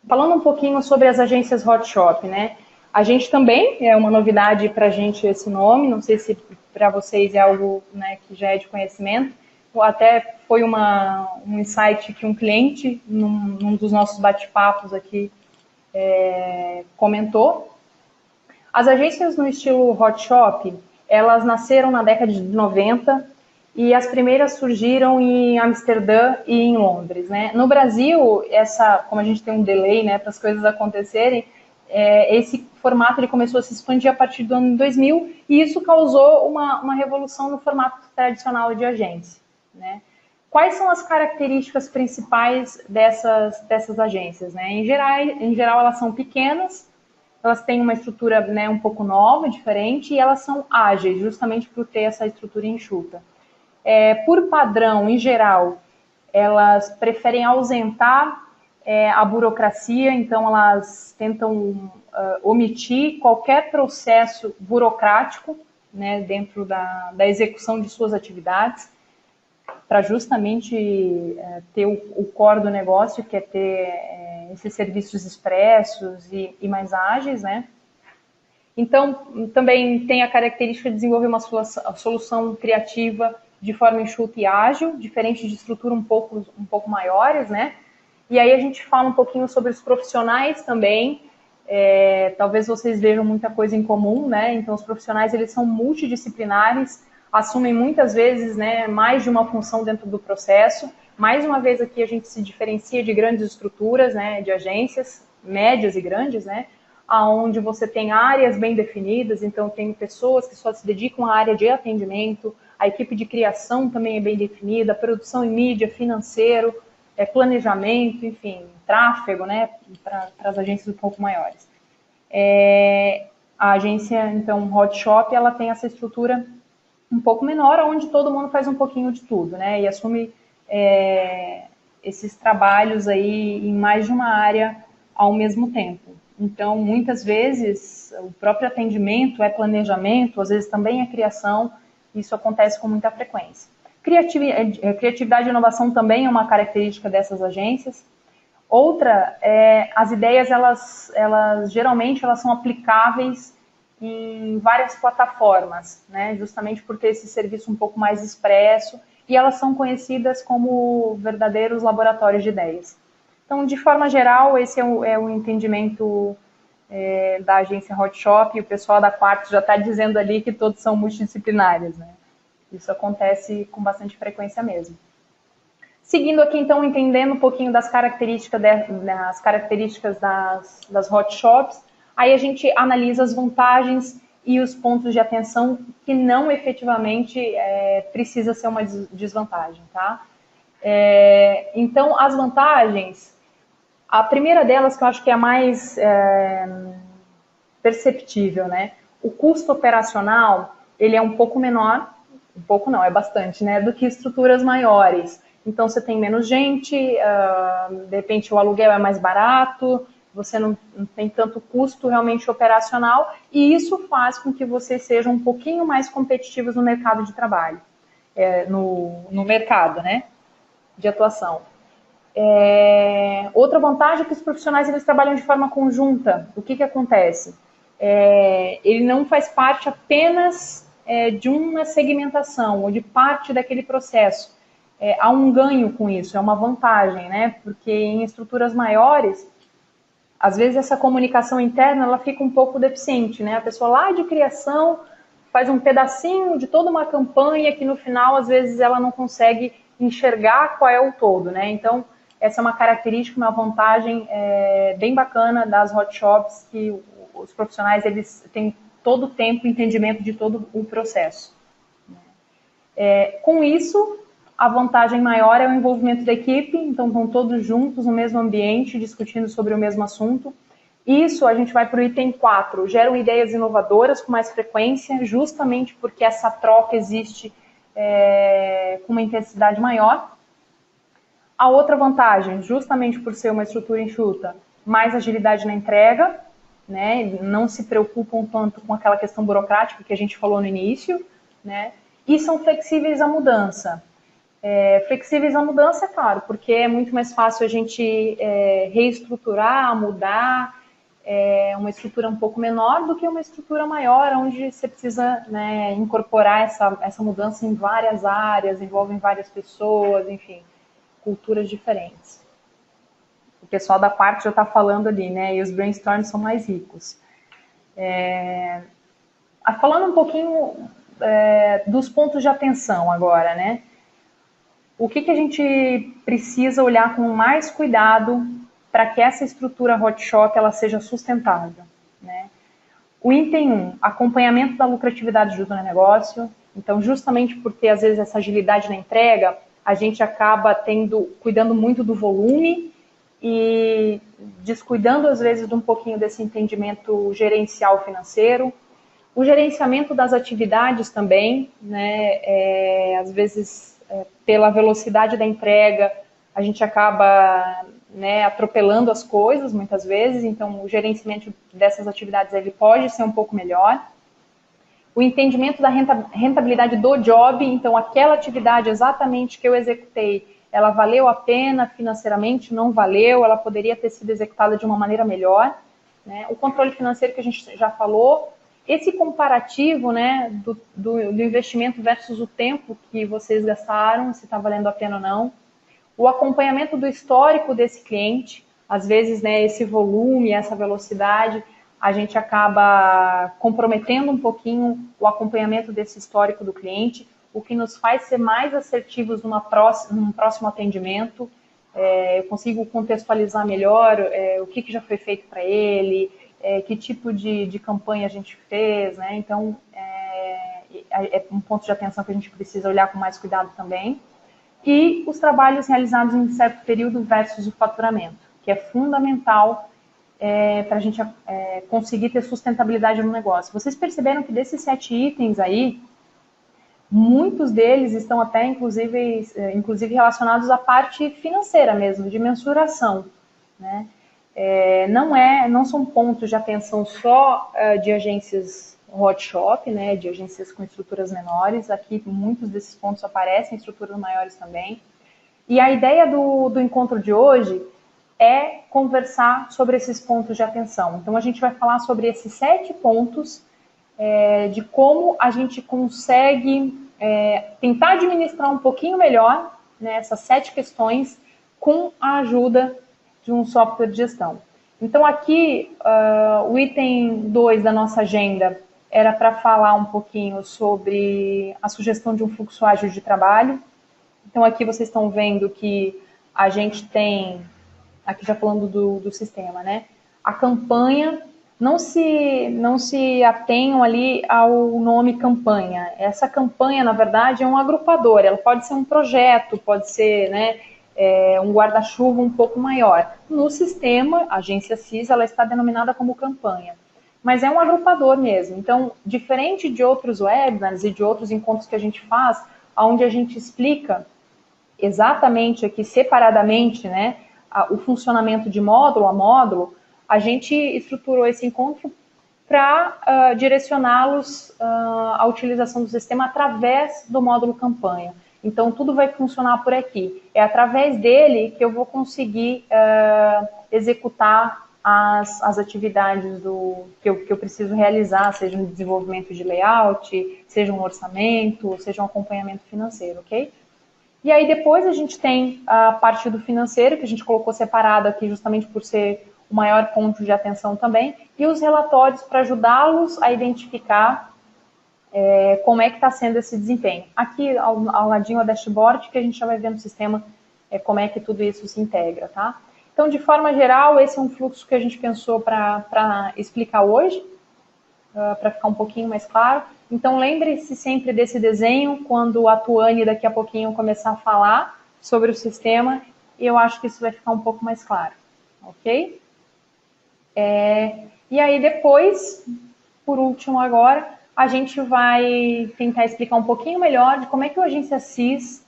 Falando um pouquinho sobre as agências Hot Shop, né? A gente também, é uma novidade para a gente esse nome, não sei se para vocês é algo, né, que já é de conhecimento, ou até foi um insight que um cliente, num dos nossos bate-papos aqui, comentou. As agências no estilo Hot Shop, elas nasceram na década de 90 e as primeiras surgiram em Amsterdã e em Londres, né? No Brasil, como a gente tem um delay, né, para as coisas acontecerem, esse formato ele começou a se expandir a partir do ano 2000 e isso causou uma revolução no formato tradicional de agência, né? Quais são as características principais dessas agências, né? Em geral, elas são pequenas, elas têm uma estrutura, né, um pouco nova, diferente, e elas são ágeis, justamente por ter essa estrutura enxuta. Por padrão, em geral, elas preferem ausentar a burocracia, então elas tentam omitir qualquer processo burocrático, né, dentro da execução de suas atividades, para justamente ter o core do negócio, que é ter esses serviços expressos e mais ágeis, né? Então, também tem a característica de desenvolver uma solução criativa de forma enxuta e ágil, diferente de estrutura um pouco maiores, né? E aí a gente fala um pouquinho sobre os profissionais também. Talvez vocês vejam muita coisa em comum, né? Então, os profissionais, eles são multidisciplinares, assumem muitas vezes, né, mais de uma função dentro do processo. Mais uma vez aqui a gente se diferencia de grandes estruturas, né, de agências médias e grandes, né, onde você tem áreas bem definidas, então tem pessoas que só se dedicam à área de atendimento, a equipe de criação também é bem definida, produção em mídia, financeiro, planejamento, enfim, tráfego, né, para as agências um pouco maiores. A agência, então, Hot Shop, ela tem essa estrutura um pouco menor, onde todo mundo faz um pouquinho de tudo, né, e assume esses trabalhos aí em mais de uma área ao mesmo tempo. Então, muitas vezes, o próprio atendimento é planejamento, às vezes também é criação, isso acontece com muita frequência. Criatividade e inovação também é uma característica dessas agências. Outra, as ideias, elas geralmente elas são aplicáveis em várias plataformas, né? Justamente por ter esse serviço um pouco mais expresso, e elas são conhecidas como verdadeiros laboratórios de ideias. Então, de forma geral, esse é o entendimento da agência Hot Shop, e o pessoal da Quartz já está dizendo ali que todos são multidisciplinares, né? Isso acontece com bastante frequência mesmo. Seguindo aqui, então, entendendo um pouquinho das características das Hot Shops, aí a gente analisa as vantagens e os pontos de atenção que não efetivamente precisa ser uma desvantagem, tá? Então, as vantagens, a primeira delas, que eu acho que é a mais perceptível, né? O custo operacional, ele é um pouco menor, um pouco não, é bastante, né? Do que estruturas maiores. Então, você tem menos gente, de repente o aluguel é mais barato, você não tem tanto custo realmente operacional, e isso faz com que vocês sejam um pouquinho mais competitivos no mercado de trabalho, no mercado, né, de atuação. Outra vantagem é que os profissionais eles trabalham de forma conjunta. O que acontece? Ele não faz parte apenas de uma segmentação ou de parte daquele processo. Há um ganho com isso, é uma vantagem, né? Porque em estruturas maiores, às vezes essa comunicação interna ela fica um pouco deficiente, né? A pessoa lá de criação faz um pedacinho de toda uma campanha que no final, às vezes, ela não consegue enxergar qual é o todo, né? Então, essa é uma característica, uma vantagem bem bacana das Hot Shops, que os profissionais eles têm todo o tempo entendimento de todo o processo. Com isso, a vantagem maior é o envolvimento da equipe, então estão todos juntos no mesmo ambiente, discutindo sobre o mesmo assunto. Isso, a gente vai para o item 4, geram ideias inovadoras com mais frequência, justamente porque essa troca existe com uma intensidade maior. A outra vantagem, justamente por ser uma estrutura enxuta, mais agilidade na entrega, né? Não se preocupam tanto com aquela questão burocrática que a gente falou no início, né? E são flexíveis à mudança. Flexíveis à mudança, é claro, porque é muito mais fácil a gente reestruturar, mudar uma estrutura um pouco menor do que uma estrutura maior, onde você precisa, né, incorporar essa mudança em várias áreas, envolvem várias pessoas, enfim, culturas diferentes. O pessoal da parte já está falando ali, né, e os brainstorms são mais ricos. Falando um pouquinho dos pontos de atenção agora, né? O que a gente precisa olhar com mais cuidado para que essa estrutura hot shop ela seja sustentável, né? O item 1, acompanhamento da lucratividade do negócio. Então, justamente por ter, às vezes, essa agilidade na entrega, a gente acaba cuidando muito do volume e descuidando, às vezes, de um pouquinho desse entendimento gerencial financeiro. O gerenciamento das atividades também, né? Às vezes, pela velocidade da entrega, a gente acaba, né, atropelando as coisas muitas vezes, então o gerenciamento dessas atividades ele pode ser um pouco melhor. O entendimento da rentabilidade do job, então aquela atividade exatamente que eu executei, ela valeu a pena financeiramente, não valeu, ela poderia ter sido executada de uma maneira melhor, né? O controle financeiro que a gente já falou, esse comparativo, né, do investimento versus o tempo que vocês gastaram, se está valendo a pena ou não. O acompanhamento do histórico desse cliente, às vezes, né, esse volume, essa velocidade, a gente acaba comprometendo um pouquinho o acompanhamento desse histórico do cliente, o que nos faz ser mais assertivos num próximo atendimento. Eu consigo contextualizar melhor o que já foi feito para ele, que tipo de campanha a gente fez, né? Então, é um ponto de atenção que a gente precisa olhar com mais cuidado também. E os trabalhos realizados em certo período versus o faturamento, que é fundamental para a gente conseguir ter sustentabilidade no negócio. Vocês perceberam que desses 7 itens aí, muitos deles estão até, inclusive relacionados à parte financeira mesmo, de mensuração, né? Não são pontos de atenção só de agências hot shop, né, de agências com estruturas menores. Aqui muitos desses pontos aparecem em estruturas maiores também. E a ideia do encontro de hoje é conversar sobre esses pontos de atenção. Então a gente vai falar sobre esses 7 pontos de como a gente consegue tentar administrar um pouquinho melhor, né, essas 7 questões com a ajuda de um software de gestão. Então aqui, o item 2 da nossa agenda era para falar um pouquinho sobre a sugestão de um fluxo ágil de trabalho. Então aqui vocês estão vendo que a gente tem, aqui já falando do sistema, né? A campanha, não se atenham ali ao nome campanha. Essa campanha, na verdade, é um agrupador. Ela pode ser um projeto, pode ser, né, um guarda-chuva um pouco maior. No sistema, a agência CIS, ela está denominada como campanha. Mas é um agrupador mesmo. Então, diferente de outros webinars e de outros encontros que a gente faz, onde a gente explica exatamente aqui, separadamente, né, o funcionamento de módulo a módulo, a gente estruturou esse encontro para direcioná-los à utilização do sistema através do módulo campanha. Então, tudo vai funcionar por aqui. É através dele que eu vou conseguir executar as atividades que eu preciso realizar, seja um desenvolvimento de layout, seja um orçamento, seja um acompanhamento financeiro, ok? E aí depois a gente tem a parte do financeiro, que a gente colocou separado aqui justamente por ser o maior ponto de atenção também, e os relatórios para ajudá-los a identificar como é que está sendo esse desempenho. Aqui ao ladinho a dashboard, que a gente já vai ver no sistema como é que tudo isso se integra, tá? Então, de forma geral, esse é um fluxo que a gente pensou para explicar hoje, para ficar um pouquinho mais claro. Então, lembre-se sempre desse desenho quando a Tuane daqui a pouquinho começar a falar sobre o sistema, e eu acho que isso vai ficar um pouco mais claro, ok? E aí depois, por último agora, a gente vai tentar explicar um pouquinho melhor de como é que o Agência CIS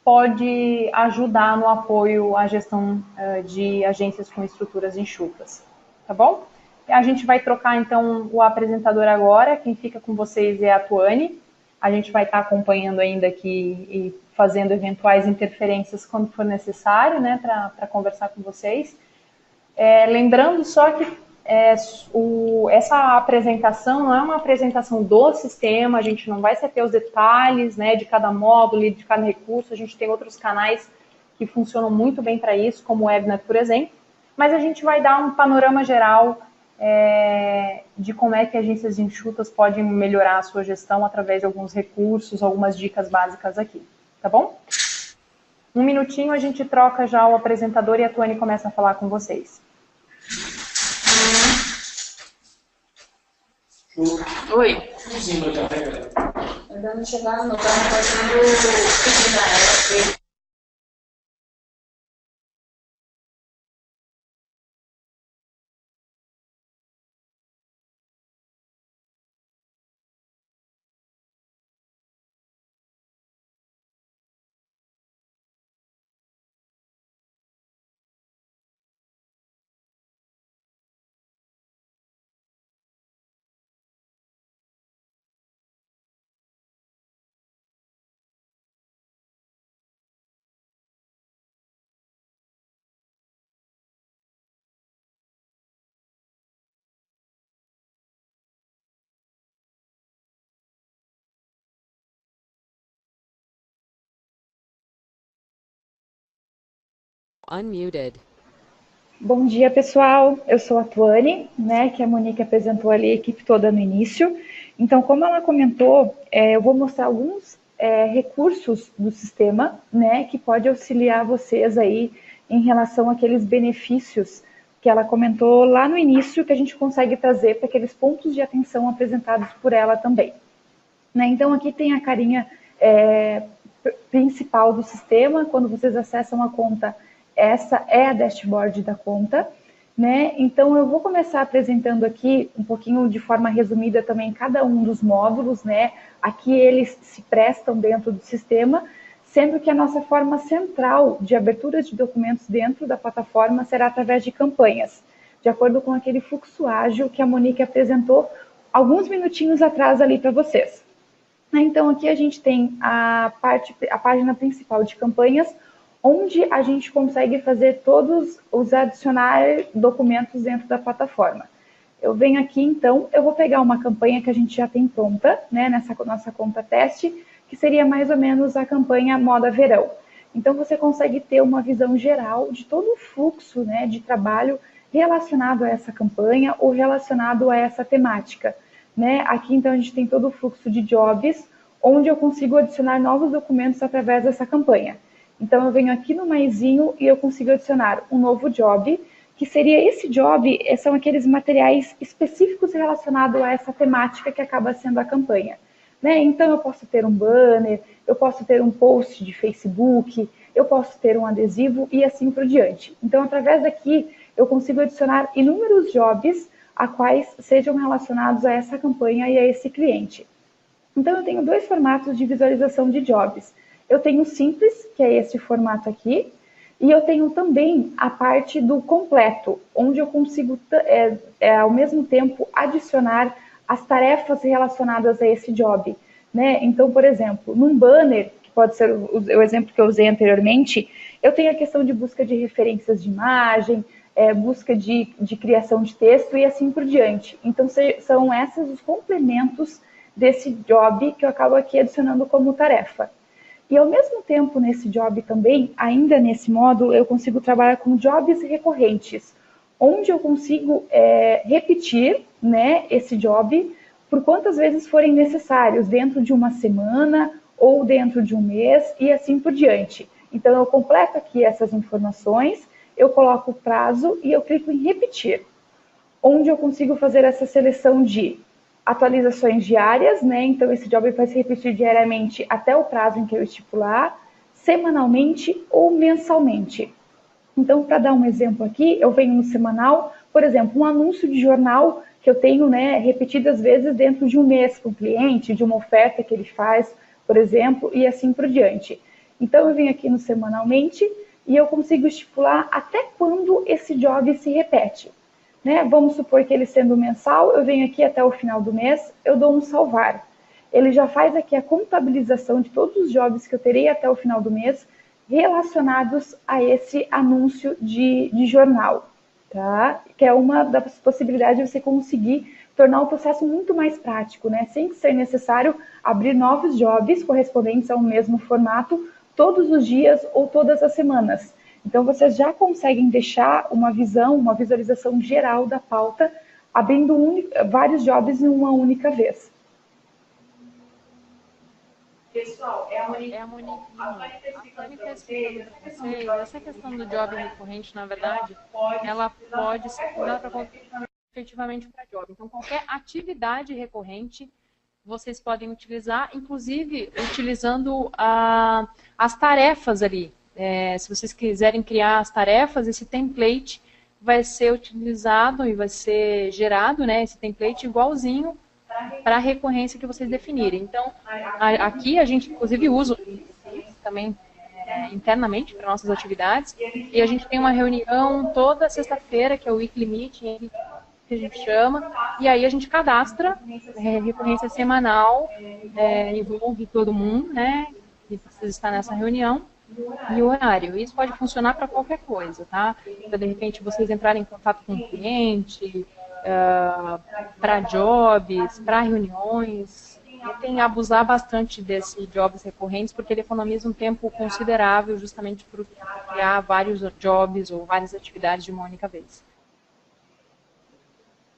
pode ajudar no apoio à gestão de agências com estruturas enxutas, tá bom? A gente vai trocar, então, o apresentador agora. Quem fica com vocês é a Tuane. A gente vai estar acompanhando ainda aqui e fazendo eventuais interferências quando for necessário, né, para conversar com vocês. Lembrando só que essa apresentação não é uma apresentação do sistema, a gente não vai saber os detalhes, né, de cada módulo e de cada recurso, a gente tem outros canais que funcionam muito bem para isso, como o Webnet, por exemplo, mas a gente vai dar um panorama geral de como é que agências enxutas podem melhorar a sua gestão através de alguns recursos, algumas dicas básicas aqui, tá bom? Um minutinho, a gente troca já o apresentador e a Tuane começa a falar com vocês. Oi. Ainda não chegaram, não. Estamos fazendo pedido a ela. Unmuted. Bom dia, pessoal. Eu sou a Tuane, né, que a Monique apresentou ali a equipe toda no início. Então, como ela comentou, eu vou mostrar alguns recursos do sistema, né, que pode auxiliar vocês aí em relação àqueles benefícios que ela comentou lá no início, que a gente consegue trazer para aqueles pontos de atenção apresentados por ela também. Né? Então, aqui tem a carinha principal do sistema. Quando vocês acessam a conta, essa é a dashboard da conta, né? Então, eu vou começar apresentando aqui um pouquinho de forma resumida também cada um dos módulos, né? Aqui eles se prestam dentro do sistema, sendo que a nossa forma central de abertura de documentos dentro da plataforma será através de campanhas, de acordo com aquele fluxo ágil que a Monique apresentou alguns minutinhos atrás ali para vocês. Então, aqui a gente tem a página principal de campanhas, onde a gente consegue fazer todos os adicionar documentos dentro da plataforma. Eu venho aqui, então, eu vou pegar uma campanha que a gente já tem pronta, né, nessa nossa conta teste, que seria mais ou menos a campanha Moda Verão. Então, você consegue ter uma visão geral de todo o fluxo, né, de trabalho relacionado a essa campanha ou relacionado a essa temática. Né? Aqui, então, a gente tem todo o fluxo de jobs, onde eu consigo adicionar novos documentos através dessa campanha. Então, eu venho aqui no maisinho e eu consigo adicionar um novo job, que seria esse job, são aqueles materiais específicos relacionados a essa temática que acaba sendo a campanha. Né? Então, eu posso ter um banner, eu posso ter um post de Facebook, eu posso ter um adesivo e assim por diante. Então, através daqui, eu consigo adicionar inúmeros jobs a quais sejam relacionados a essa campanha e a esse cliente. Então, eu tenho dois formatos de visualização de jobs. Eu tenho o simples, que é esse formato aqui, e eu tenho também a parte do completo, onde eu consigo, ao mesmo tempo, adicionar as tarefas relacionadas a esse job. Né? Então, por exemplo, num banner, que pode ser o exemplo que eu usei anteriormente, eu tenho a questão de busca de referências de imagem, busca de criação de texto e assim por diante. Então, são esses os complementos desse job que eu acabo aqui adicionando como tarefa. E, ao mesmo tempo, nesse job também, ainda nesse módulo, eu consigo trabalhar com jobs recorrentes, onde eu consigo repetir, né, esse job por quantas vezes forem necessários, dentro de uma semana ou dentro de um mês e assim por diante. Então, eu completo aqui essas informações, eu coloco o prazo e eu clico em repetir, onde eu consigo fazer essa seleção de atualizações diárias, né? Então, esse job vai se repetir diariamente até o prazo em que eu estipular, semanalmente ou mensalmente. Então, para dar um exemplo aqui, eu venho no semanal, por exemplo, um anúncio de jornal que eu tenho, né, repetidas vezes dentro de um mês com o cliente, de uma oferta que ele faz, por exemplo, e assim por diante. Então, eu venho aqui no semanalmente e eu consigo estipular até quando esse job se repete. Né? Vamos supor que ele sendo mensal, eu venho aqui até o final do mês, eu dou um salvar. ele já faz aqui a contabilização de todos os jobs que eu terei até o final do mês relacionados a esse anúncio de jornal, tá? Que é uma das possibilidades de você conseguir tornar o processo muito mais prático, né? Sem ser necessário abrir novos jobs correspondentes ao mesmo formato todos os dias ou todas as semanas. Então, vocês já conseguem deixar uma visão, uma visualização geral da pauta, abrindo vários jobs em uma única vez. Pessoal, é a Monique. É a Monique. A Tânia está explicando para vocês, essa questão do job recorrente, na verdade, ela pode ser usada efetivamente para job. Então, qualquer atividade recorrente, vocês podem utilizar, inclusive utilizando as tarefas ali. Se vocês quiserem criar as tarefas, esse template vai ser utilizado e vai ser gerado, né, esse template igualzinho para a recorrência que vocês definirem. Então, aqui a gente, inclusive, usa também internamente para nossas atividades, e a gente tem uma reunião toda sexta-feira, que é o Weekly Meeting, que a gente chama, e aí a gente cadastra recorrência semanal, envolve todo mundo, né, que precisa estar nessa reunião, e o horário. Isso pode funcionar para qualquer coisa, tá? Então, de repente, vocês entrarem em contato com o cliente, para jobs, para reuniões. Tentem abusar bastante desses jobs recorrentes, porque ele economiza um tempo considerável justamente por criar vários jobs ou várias atividades de uma única vez.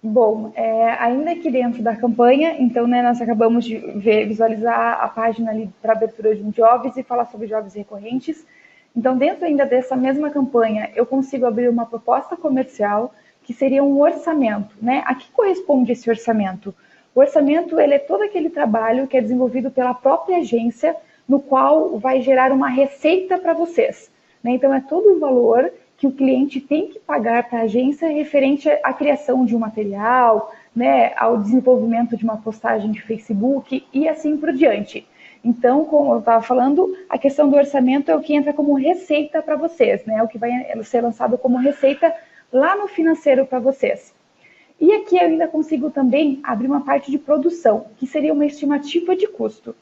Bom, ainda aqui dentro da campanha, então, né, nós acabamos de visualizar a página ali para abertura de um jobs e falar sobre jobs recorrentes. Então, dentro ainda dessa mesma campanha, eu consigo abrir uma proposta comercial, que seria um orçamento, né? A que corresponde esse orçamento? O orçamento, ele é todo aquele trabalho que é desenvolvido pela própria agência, no qual vai gerar uma receita para vocês, né? Então, é todo o valor que o cliente tem que pagar para a agência referente à criação de um material, né, ao desenvolvimento de uma postagem de Facebook e assim por diante. Então, como eu estava falando, a questão do orçamento é o que entra como receita para vocês, né? O que vai ser lançado como receita lá no financeiro para vocês. E aqui eu ainda consigo também abrir uma parte de produção, que seria uma estimativa de custo.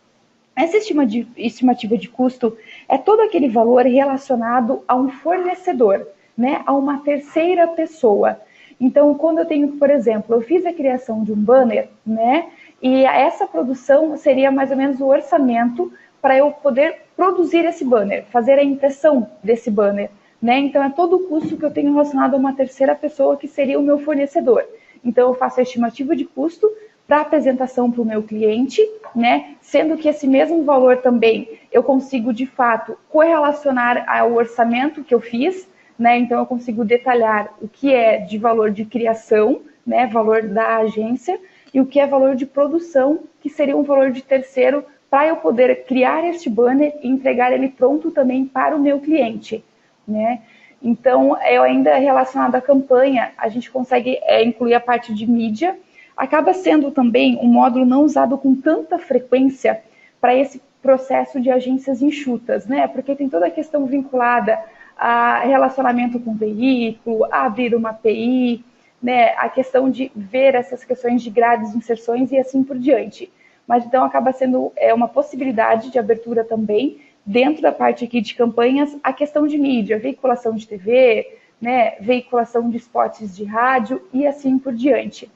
Essa estimativa de custo é todo aquele valor relacionado a um fornecedor, né, a uma terceira pessoa. Então, quando eu tenho, por exemplo, eu fiz a criação de um banner, né, e essa produção seria mais ou menos o orçamento para eu poder produzir esse banner, fazer a impressão desse banner, né? Então, é todo o custo que eu tenho relacionado a uma terceira pessoa, que seria o meu fornecedor. Então, eu faço a estimativa de custo para apresentação para o meu cliente, né? Sendo que esse mesmo valor também eu consigo, de fato, correlacionar ao orçamento que eu fiz, né? Então, eu consigo detalhar o que é de valor de criação, né? Valor da agência, e o que é valor de produção, que seria um valor de terceiro, para eu poder criar este banner e entregar ele pronto também para o meu cliente, né? Então, eu ainda relacionado à campanha, a gente consegue incluir a parte de mídia. Acaba sendo também um módulo não usado com tanta frequência para esse processo de agências enxutas, né? Porque tem toda a questão vinculada a relacionamento com o veículo, a abrir uma API, né? A questão de ver essas questões de grades de inserções e assim por diante. Mas então acaba sendo uma possibilidade de abertura também, dentro da parte aqui de campanhas, a questão de mídia, veiculação de TV, né? Veiculação de spots de rádio e assim por diante.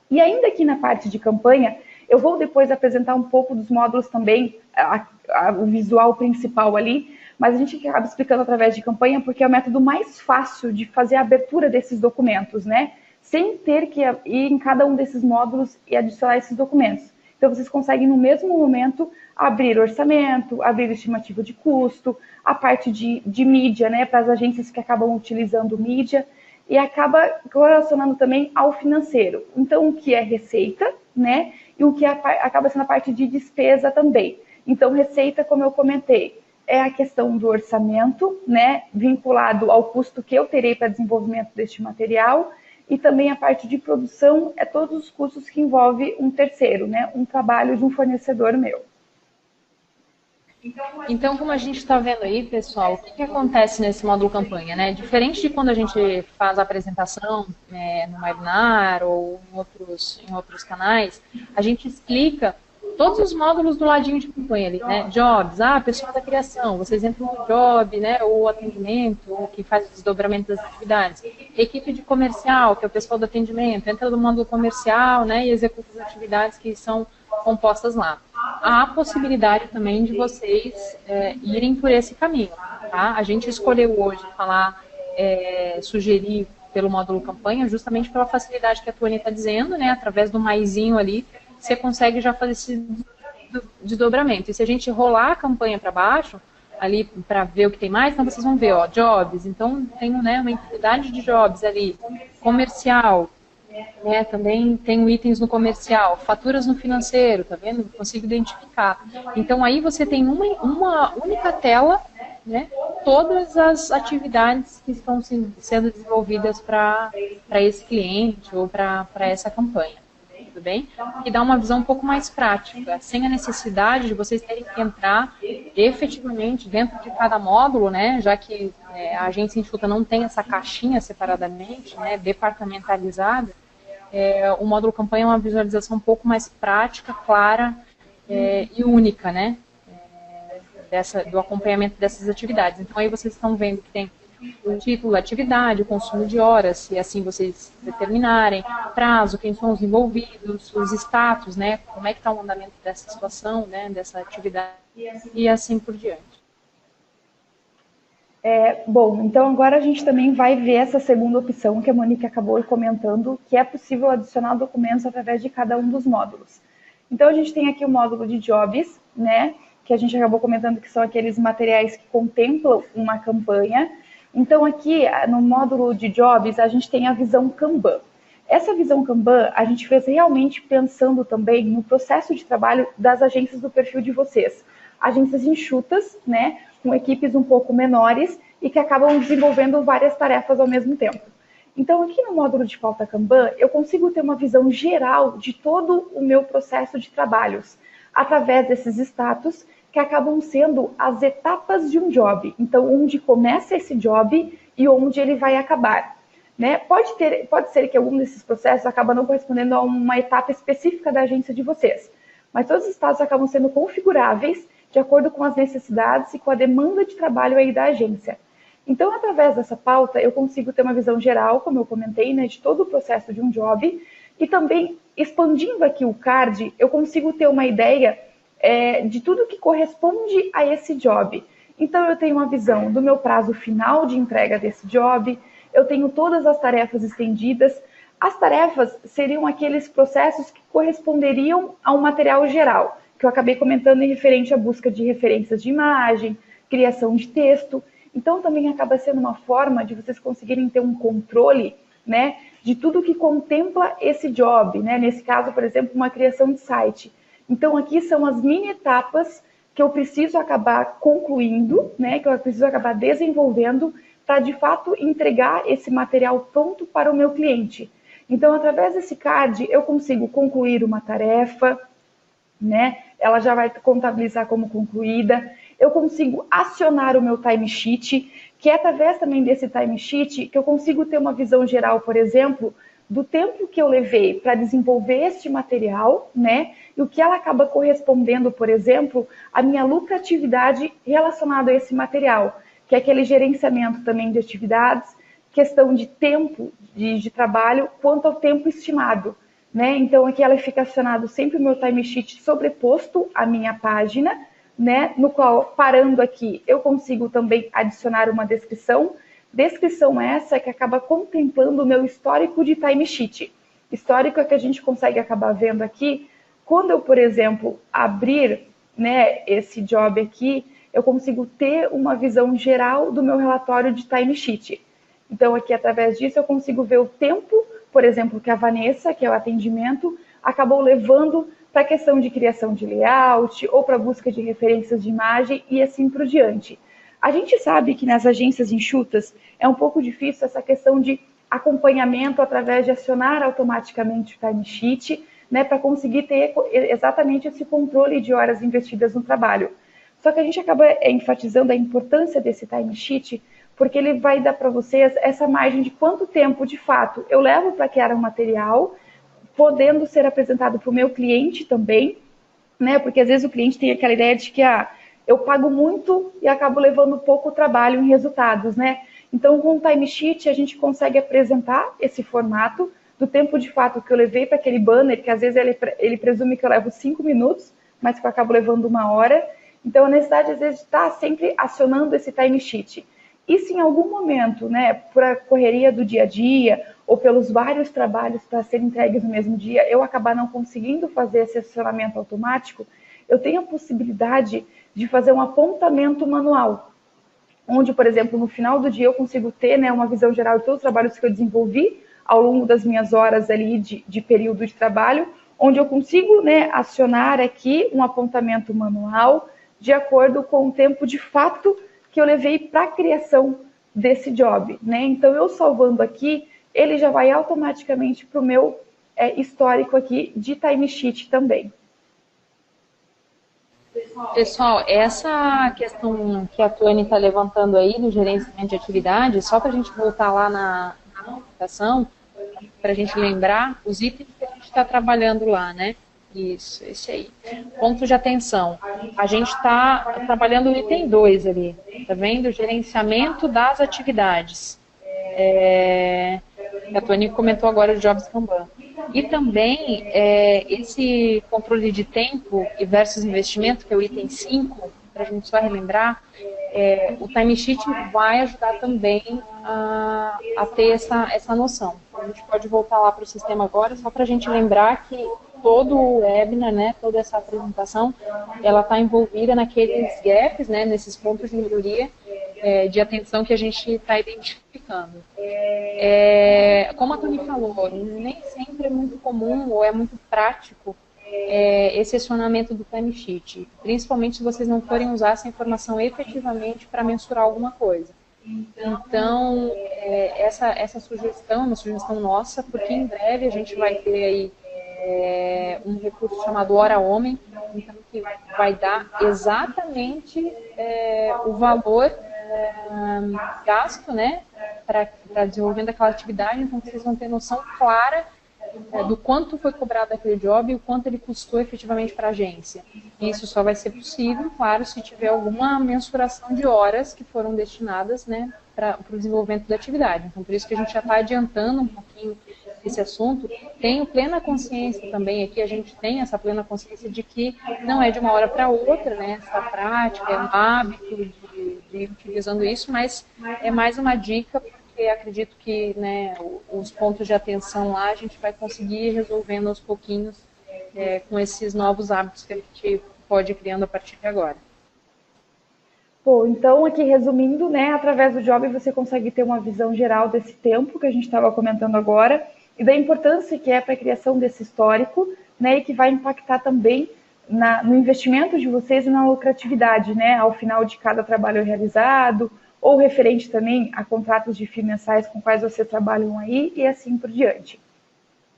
E ainda aqui na parte de campanha, eu vou depois apresentar um pouco dos módulos também, o visual principal ali, mas a gente acaba explicando através de campanha porque é o método mais fácil de fazer a abertura desses documentos, né? Sem ter que ir em cada um desses módulos e adicionar esses documentos. Então, vocês conseguem, no mesmo momento, abrir orçamento, abrir estimativa de custo, a parte de mídia, né? Para as agências que acabam utilizando mídia, e acaba correlacionando também ao financeiro. Então, o que é receita, né? E o que acaba sendo a parte de despesa também. Então, receita, como eu comentei, é a questão do orçamento, né? Vinculado ao custo que eu terei para desenvolvimento deste material, e também a parte de produção é todos os custos que envolve um terceiro, né? Um trabalho de um fornecedor meu. Então, como a gente está vendo aí, pessoal, o que acontece nesse módulo campanha, né? Diferente de quando a gente faz a apresentação no webinar ou em outros canais, a gente explica todos os módulos do ladinho de campanha ali, né? Jobs, pessoal da criação, vocês entram no job, né? Ou atendimento, ou que faz o desdobramento das atividades. Equipe de comercial, que é o pessoal do atendimento, entra no módulo comercial, né? E executa as atividades que são compostas lá. Há a possibilidade também de vocês irem por esse caminho, tá? A gente escolheu hoje falar, sugerir pelo módulo campanha, justamente pela facilidade que a Tony está dizendo, né? Através do maisinho ali, você consegue já fazer esse desdobramento. E se a gente rolar a campanha para baixo, ali para ver o que tem mais, então vocês vão ver, ó, jobs. Então tem, né, uma infinidade de jobs ali, comercial, né, também tem itens no comercial, faturas no financeiro, tá vendo? Consigo identificar. Então aí você tem uma única tela, né, todas as atividades que estão sendo desenvolvidas para esse cliente ou para essa campanha. Tudo bem? E dá uma visão um pouco mais prática, sem a necessidade de vocês terem que entrar efetivamente dentro de cada módulo, né? Já que a agência enxuta não tem essa caixinha separadamente, né, departamentalizada, o módulo campanha é uma visualização um pouco mais prática, clara e única, né? Do acompanhamento dessas atividades. Então aí vocês estão vendo que tem o título, atividade, o consumo de horas, se assim vocês determinarem, prazo, quem são os envolvidos, os status, né, como é que está o andamento dessa situação, né, dessa atividade, e assim por diante. Bom, então agora a gente também vai ver essa segunda opção que a Monique acabou comentando, que é possível adicionar documentos através de cada um dos módulos. Então a gente tem aqui o módulo de jobs, né, que a gente acabou comentando que são aqueles materiais que contemplam uma campanha. Então, aqui no módulo de Jobs, a gente tem a visão Kanban. Essa visão Kanban, a gente fez realmente pensando também no processo de trabalho das agências do perfil de vocês. Agências enxutas, né, com equipes um pouco menores e que acabam desenvolvendo várias tarefas ao mesmo tempo. Então, aqui no módulo de pauta Kanban, eu consigo ter uma visão geral de todo o meu processo de trabalhos, através desses status que acabam sendo as etapas de um job. Então, onde começa esse job e onde ele vai acabar. Né? Pode ser que algum desses processos acaba não correspondendo a uma etapa específica da agência de vocês, mas todos os estados acabam sendo configuráveis de acordo com as necessidades e com a demanda de trabalho aí da agência. Então, através dessa pauta, eu consigo ter uma visão geral, como eu comentei, né, de todo o processo de um job, e também, expandindo aqui o card, eu consigo ter uma ideia de tudo que corresponde a esse job. Então, eu tenho uma visão do meu prazo final de entrega desse job, eu tenho todas as tarefas estendidas. As tarefas seriam aqueles processos que corresponderiam a um material geral, que eu acabei comentando em referente à busca de referências de imagem, criação de texto. Então, também acaba sendo uma forma de vocês conseguirem ter um controle, né, de tudo que contempla esse job, né? Nesse caso, por exemplo, uma criação de site. Então, aqui são as mini etapas que eu preciso acabar concluindo, né, que eu preciso acabar desenvolvendo para, de fato, entregar esse material pronto para o meu cliente. Então, através desse card, eu consigo concluir uma tarefa, né, ela já vai contabilizar como concluída. Eu consigo acionar o meu timesheet, que é através também desse timesheet que eu consigo ter uma visão geral, por exemplo, do tempo que eu levei para desenvolver este material, né? E o que ela acaba correspondendo, por exemplo, à minha lucratividade relacionada a esse material, que é aquele gerenciamento também de atividades, questão de tempo de trabalho, quanto ao tempo estimado, né? Então, aqui ela fica acionado sempre o meu timesheet sobreposto à minha página, né? No qual, parando aqui, eu consigo também adicionar uma descrição. Descrição essa que acaba contemplando o meu histórico de timesheet. Histórico é que a gente consegue acabar vendo aqui, quando eu, por exemplo, abrir, né, esse job aqui, eu consigo ter uma visão geral do meu relatório de timesheet. Então, aqui, através disso, eu consigo ver o tempo, por exemplo, que a Vanessa, que é o atendimento, acabou levando para a questão de criação de layout ou para a busca de referências de imagem e assim por diante. A gente sabe que nas agências enxutas é um pouco difícil essa questão de acompanhamento através de acionar automaticamente o timesheet, né, para conseguir ter exatamente esse controle de horas investidas no trabalho. Só que a gente acaba enfatizando a importância desse timesheet, porque ele vai dar para vocês essa margem de quanto tempo, de fato, eu levo para criar um material, podendo ser apresentado para o meu cliente também, né? Porque às vezes o cliente tem aquela ideia de que eu pago muito e acabo levando pouco trabalho em resultados, né? Então, com o timesheet, a gente consegue apresentar esse formato do tempo de fato que eu levei para aquele banner, que às vezes ele presume que eu levo 5 minutos, mas que eu acabo levando 1 hora. Então, a necessidade, às vezes, de estar sempre acionando esse timesheet. E se em algum momento, né, por a correria do dia a dia, ou pelos vários trabalhos para serem entregues no mesmo dia, eu acabar não conseguindo fazer esse acionamento automático, eu tenho a possibilidade de fazer um apontamento manual, onde, por exemplo, no final do dia eu consigo ter, né, uma visão geral de todos os trabalhos que eu desenvolvi ao longo das minhas horas ali de período de trabalho, onde eu consigo, né, acionar aqui um apontamento manual de acordo com o tempo de fato que eu levei para a criação desse job, né? Então, eu salvando aqui, ele já vai automaticamente para o meu histórico aqui de timesheet também. Pessoal, essa questão que a Tuane está levantando aí do gerenciamento de atividades, só para a gente voltar lá na apresentação, para a gente lembrar os itens que a gente está trabalhando lá, né? Isso, esse aí. Ponto de atenção. A gente está trabalhando o item 2 ali, tá vendo? Gerenciamento das atividades. A Tuane comentou agora o Jobs Kanban. E também esse controle de tempo versus investimento, que é o item 5, para a gente só relembrar, o timesheet vai ajudar também a ter essa noção. A gente pode voltar lá para o sistema agora, só para a gente lembrar que todo o webinar, né, toda essa apresentação, ela está envolvida naqueles gaps, né, nesses pontos de melhoria de atenção que a gente está identificando. Como a Tony falou, nem sempre é muito comum ou é muito prático esse acionamento do timesheet, principalmente se vocês não forem usar essa informação efetivamente para mensurar alguma coisa. Então, essa sugestão é uma sugestão nossa, porque em breve a gente vai ter aí um recurso chamado Hora Homem, então, que vai dar exatamente o valor gasto, né, para desenvolvimento daquela atividade. Então vocês vão ter noção clara do quanto foi cobrado aquele job e o quanto ele custou efetivamente para a agência. E isso só vai ser possível, claro, se tiver alguma mensuração de horas que foram destinadas, né, para o desenvolvimento da atividade. Então por isso que a gente já está adiantando um pouquinho esse assunto. Tenho plena consciência também aqui, a gente tem essa plena consciência de que não é de uma hora para outra, né, essa prática, é um hábito de ir utilizando isso, mas é mais uma dica, porque acredito que, né, os pontos de atenção lá a gente vai conseguir ir resolvendo aos pouquinhos com esses novos hábitos que a gente pode ir criando a partir de agora. Bom, então aqui resumindo, né, através do job você consegue ter uma visão geral desse tempo que a gente estava comentando agora e da importância que é para a criação desse histórico, né, e que vai impactar também no investimento de vocês e na lucratividade, né, ao final de cada trabalho realizado, ou referente também a contratos de FII mensais com quais vocês trabalham aí e assim por diante.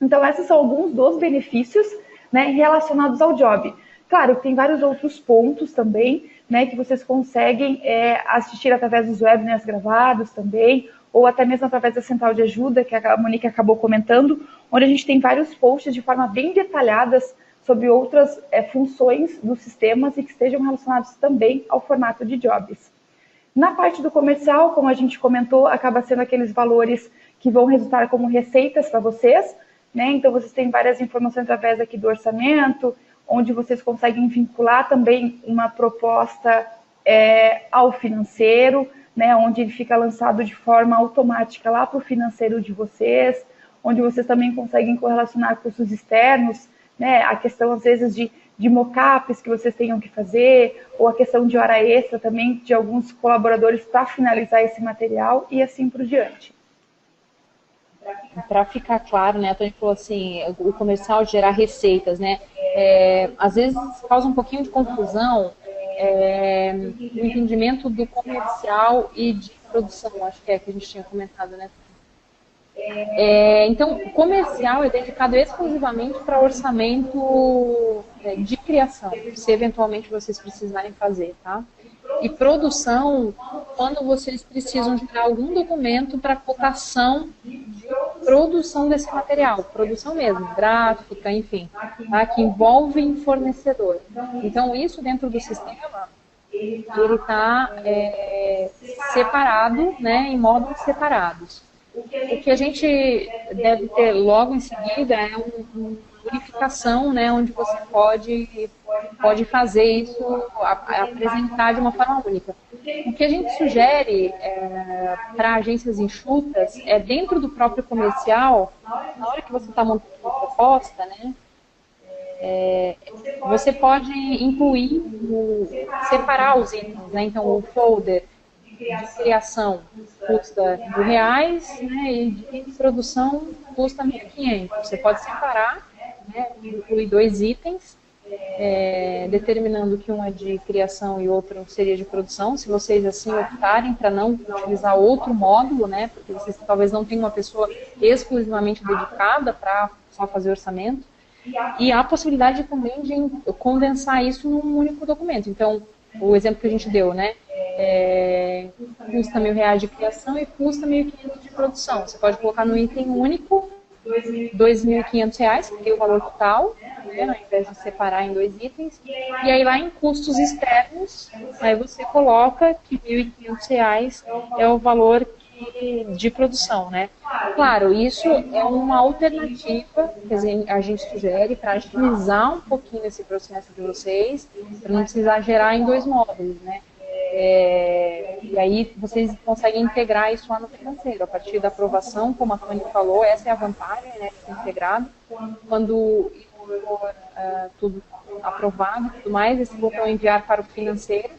Então, esses são alguns dos benefícios, né, relacionados ao job. Claro, tem vários outros pontos também, né, que vocês conseguem assistir através dos webinars gravados também, ou até mesmo através da central de ajuda, que a Monique acabou comentando, onde a gente tem vários posts de forma bem detalhadas sobre outras funções dos sistemas e que estejam relacionados também ao formato de jobs. Na parte do comercial, como a gente comentou, acaba sendo aqueles valores que vão resultar como receitas para vocês, né? Então, vocês têm várias informações através aqui do orçamento, onde vocês conseguem vincular também uma proposta ao financeiro, né? Onde ele fica lançado de forma automática lá para o financeiro de vocês, onde vocês também conseguem correlacionar custos externos, né? A questão, às vezes, de mockups que vocês tenham que fazer, ou a questão de hora extra também de alguns colaboradores para finalizar esse material e assim por diante. Para ficar claro, né, a Tony falou assim, o comercial gerar receitas, né, às vezes causa um pouquinho de confusão no entendimento do comercial e de produção, acho que a gente tinha comentado, né. Então, o comercial é dedicado exclusivamente para orçamento de criação, se eventualmente vocês precisarem fazer, tá? E produção, quando vocês precisam gerar algum documento para cotação de produção desse material, produção mesmo, gráfica, enfim, tá? Que envolve fornecedor. Então, isso dentro do sistema, ele está separado, né, em módulos separados. O que a gente deve ter logo em seguida é uma unificação, né, onde você pode fazer isso, apresentar de uma forma única. O que a gente sugere para agências enxutas é dentro do próprio comercial, na hora que você está montando uma proposta, né, você pode incluir, separar os itens, né, então o folder de criação custa R$1.000, né, e de produção custa 1.500. Você pode separar, né, incluir 2 itens, determinando que um é de criação e outro seria de produção, se vocês assim optarem para não utilizar outro módulo, né, porque vocês talvez não tenham uma pessoa exclusivamente dedicada para só fazer orçamento, e há a possibilidade também de condensar isso num único documento. Então, o exemplo que a gente deu, né, custa R$1.000 de criação e custa 1.500 de produção. Você pode colocar no item único R$2.500, que é o valor total, né, ao invés de separar em 2 itens. E aí lá em custos externos, aí você coloca que R$1.500 é o valor de produção, né? Claro, isso é uma alternativa que a gente sugere para agilizar um pouquinho esse processo de vocês, para não precisar gerar em 2 módulos, né? E aí vocês conseguem integrar isso lá no financeiro, a partir da aprovação, como a Tony falou, essa é a vantagem, né, de ser integrado. Quando for tudo aprovado e tudo mais, esse botão enviar para o financeiro,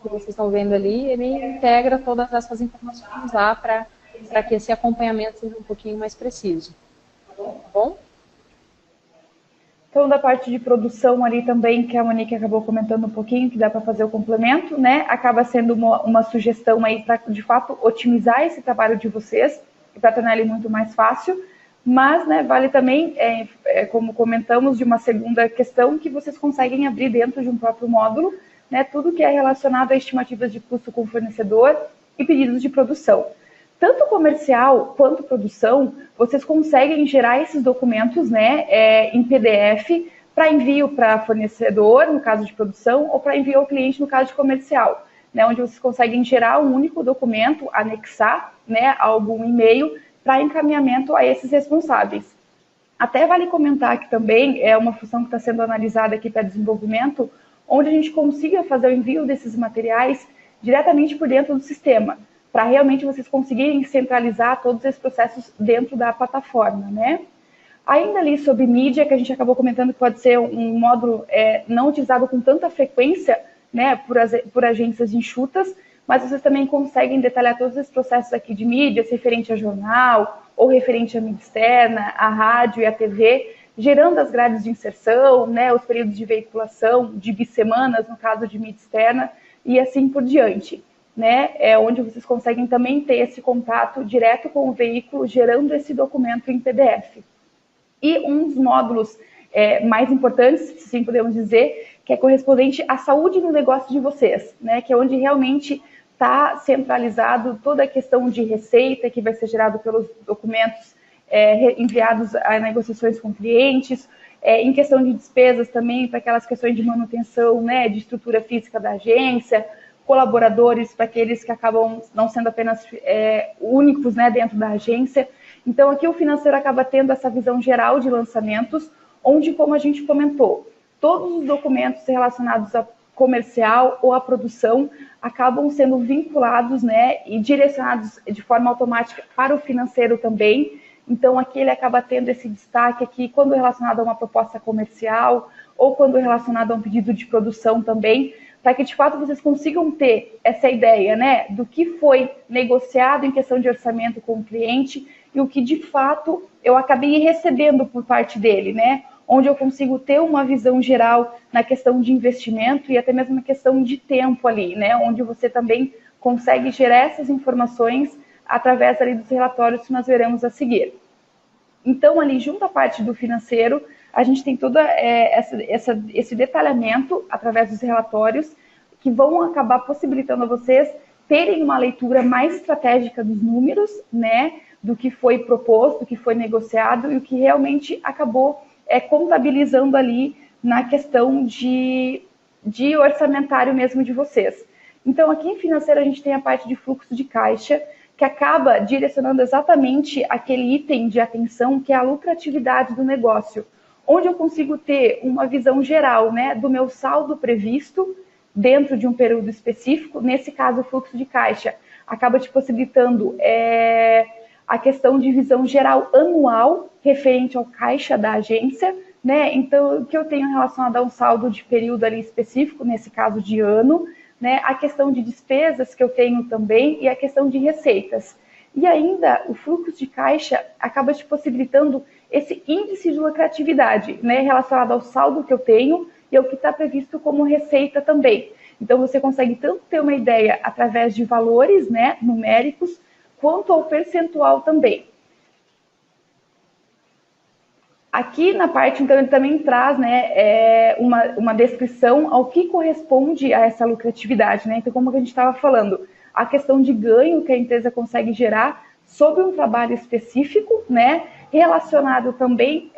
que vocês estão vendo ali, ele integra todas essas informações lá para que esse acompanhamento seja um pouquinho mais preciso. Tá bom? Então, da parte de produção ali também, que a Monique acabou comentando um pouquinho, que dá para fazer o complemento, né? Acaba sendo uma sugestão aí para, de fato, otimizar esse trabalho de vocês, para tornar ele muito mais fácil. Mas, né, vale também, como comentamos, de uma segunda questão, que vocês conseguem abrir dentro de um próprio módulo, né, tudo que é relacionado a estimativas de custo com o fornecedor e pedidos de produção. Tanto comercial quanto produção, vocês conseguem gerar esses documentos, né, em PDF para envio para fornecedor, no caso de produção, ou para envio ao cliente, no caso de comercial, né, onde vocês conseguem gerar um único documento, anexar, né, a algum e-mail para encaminhamento a esses responsáveis. Até vale comentar que também é uma função que está sendo analisada aqui para desenvolvimento, onde a gente consiga fazer o envio desses materiais diretamente por dentro do sistema, para realmente vocês conseguirem centralizar todos esses processos dentro da plataforma, né? Ainda ali sobre mídia, que a gente acabou comentando que pode ser um módulo não utilizado com tanta frequência, né, por agências enxutas, mas vocês também conseguem detalhar todos esses processos aqui de mídias, referente a jornal, ou referente à mídia externa, à rádio e à TV, gerando as grades de inserção, né, os períodos de veiculação, de bissemanas, no caso de mídia externa, e assim por diante, né, onde vocês conseguem também ter esse contato direto com o veículo, gerando esse documento em PDF. E um dos módulos mais importantes, se assim podemos dizer, que é correspondente à saúde no negócio de vocês, né, que é onde realmente está centralizado toda a questão de receita, que vai ser gerado pelos documentos enviados a negociações com clientes, em questão de despesas também, para aquelas questões de manutenção, né, de estrutura física da agência, colaboradores, para aqueles que acabam não sendo apenas únicos, né, dentro da agência. Então, aqui o financeiro acaba tendo essa visão geral de lançamentos, onde, como a gente comentou, todos os documentos relacionados a comercial ou a produção acabam sendo vinculados, né, e direcionados de forma automática para o financeiro também. Então, aqui ele acaba tendo esse destaque aqui quando relacionado a uma proposta comercial ou quando relacionado a um pedido de produção também, para que, de fato, vocês consigam ter essa ideia, né, do que foi negociado em questão de orçamento com o cliente e o que, de fato, eu acabei recebendo por parte dele, né, onde eu consigo ter uma visão geral na questão de investimento e até mesmo na questão de tempo ali, né, onde você também consegue gerar essas informações através ali dos relatórios que nós veremos a seguir. Então, ali, junto à parte do financeiro, a gente tem todo esse detalhamento através dos relatórios que vão acabar possibilitando a vocês terem uma leitura mais estratégica dos números, né, do que foi proposto, do que foi negociado e o que realmente acabou contabilizando ali na questão de orçamentário mesmo de vocês. Então, aqui em financeiro, a gente tem a parte de fluxo de caixa, que acaba direcionando exatamente aquele item de atenção, que é a lucratividade do negócio, onde eu consigo ter uma visão geral, né, do meu saldo previsto dentro de um período específico. Nesse caso, o fluxo de caixa acaba te possibilitando a questão de visão geral anual referente ao caixa da agência, né? Então, o que eu tenho relacionado a um saldo de período ali específico, nesse caso de ano, né? A questão de despesas que eu tenho também e a questão de receitas. E ainda, o fluxo de caixa acaba te possibilitando esse índice de lucratividade, né? Relacionado ao saldo que eu tenho e ao que está previsto como receita também. Então, você consegue tanto ter uma ideia através de valores, né, numéricos, quanto ao percentual também. Aqui na parte, então, ele também traz, né, uma descrição ao que corresponde a essa lucratividade, né? Então, como a gente estava falando, a questão de ganho que a empresa consegue gerar sobre um trabalho específico, né, relacionado também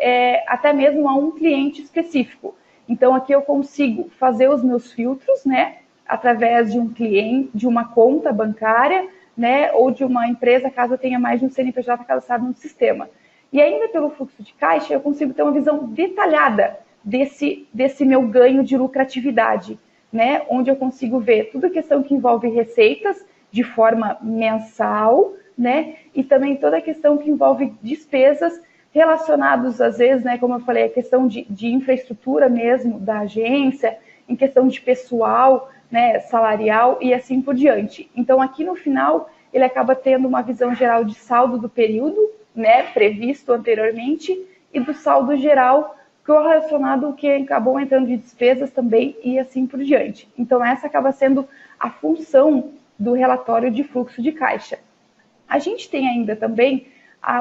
até mesmo a um cliente específico. Então, aqui eu consigo fazer os meus filtros, né, através de um cliente, de uma conta bancária, né, ou de uma empresa, caso eu tenha mais de um CNPJ cadastrado no sistema. E ainda pelo fluxo de caixa, eu consigo ter uma visão detalhada desse meu ganho de lucratividade, né, onde eu consigo ver toda a questão que envolve receitas de forma mensal, né, e também toda a questão que envolve despesas relacionados, às vezes, né, como eu falei, a questão de infraestrutura mesmo da agência, em questão de pessoal, né, salarial e assim por diante. Então, aqui no final, ele acaba tendo uma visão geral de saldo do período, né, previsto anteriormente, e do saldo geral correlacionado ao que acabou entrando de despesas também e assim por diante. Então, essa acaba sendo a função do relatório de fluxo de caixa. A gente tem ainda também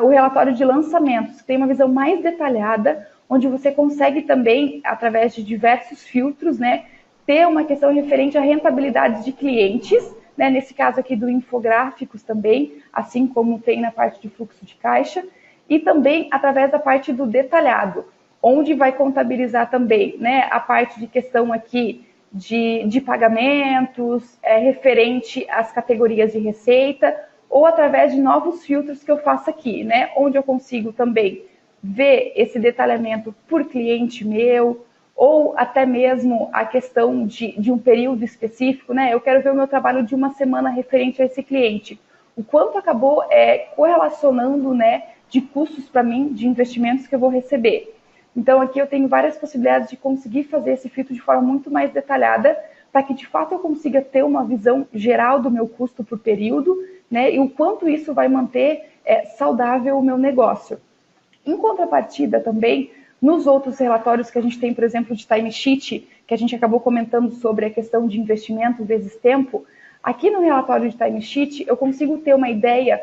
o relatório de lançamentos, que tem uma visão mais detalhada, onde você consegue também, através de diversos filtros, né, ter uma questão referente à rentabilidade de clientes, né, nesse caso aqui do infográficos também, assim como tem na parte de fluxo de caixa, e também através da parte do detalhado, onde vai contabilizar também, né, a parte de questão aqui de pagamentos, referente às categorias de receita, ou através de novos filtros que eu faço aqui, né, onde eu consigo também ver esse detalhamento por cliente meu, ou até mesmo a questão de um período específico, né, eu quero ver o meu trabalho de uma semana referente a esse cliente, o quanto acabou correlacionando, né, de custos para mim, de investimentos que eu vou receber. Então, aqui eu tenho várias possibilidades de conseguir fazer esse filtro de forma muito mais detalhada, para que, de fato, eu consiga ter uma visão geral do meu custo por período, né, e o quanto isso vai manter saudável o meu negócio. Em contrapartida, também, nos outros relatórios que a gente tem, por exemplo, de timesheet, que a gente acabou comentando sobre a questão de investimento vezes tempo, aqui no relatório de timesheet, eu consigo ter uma ideia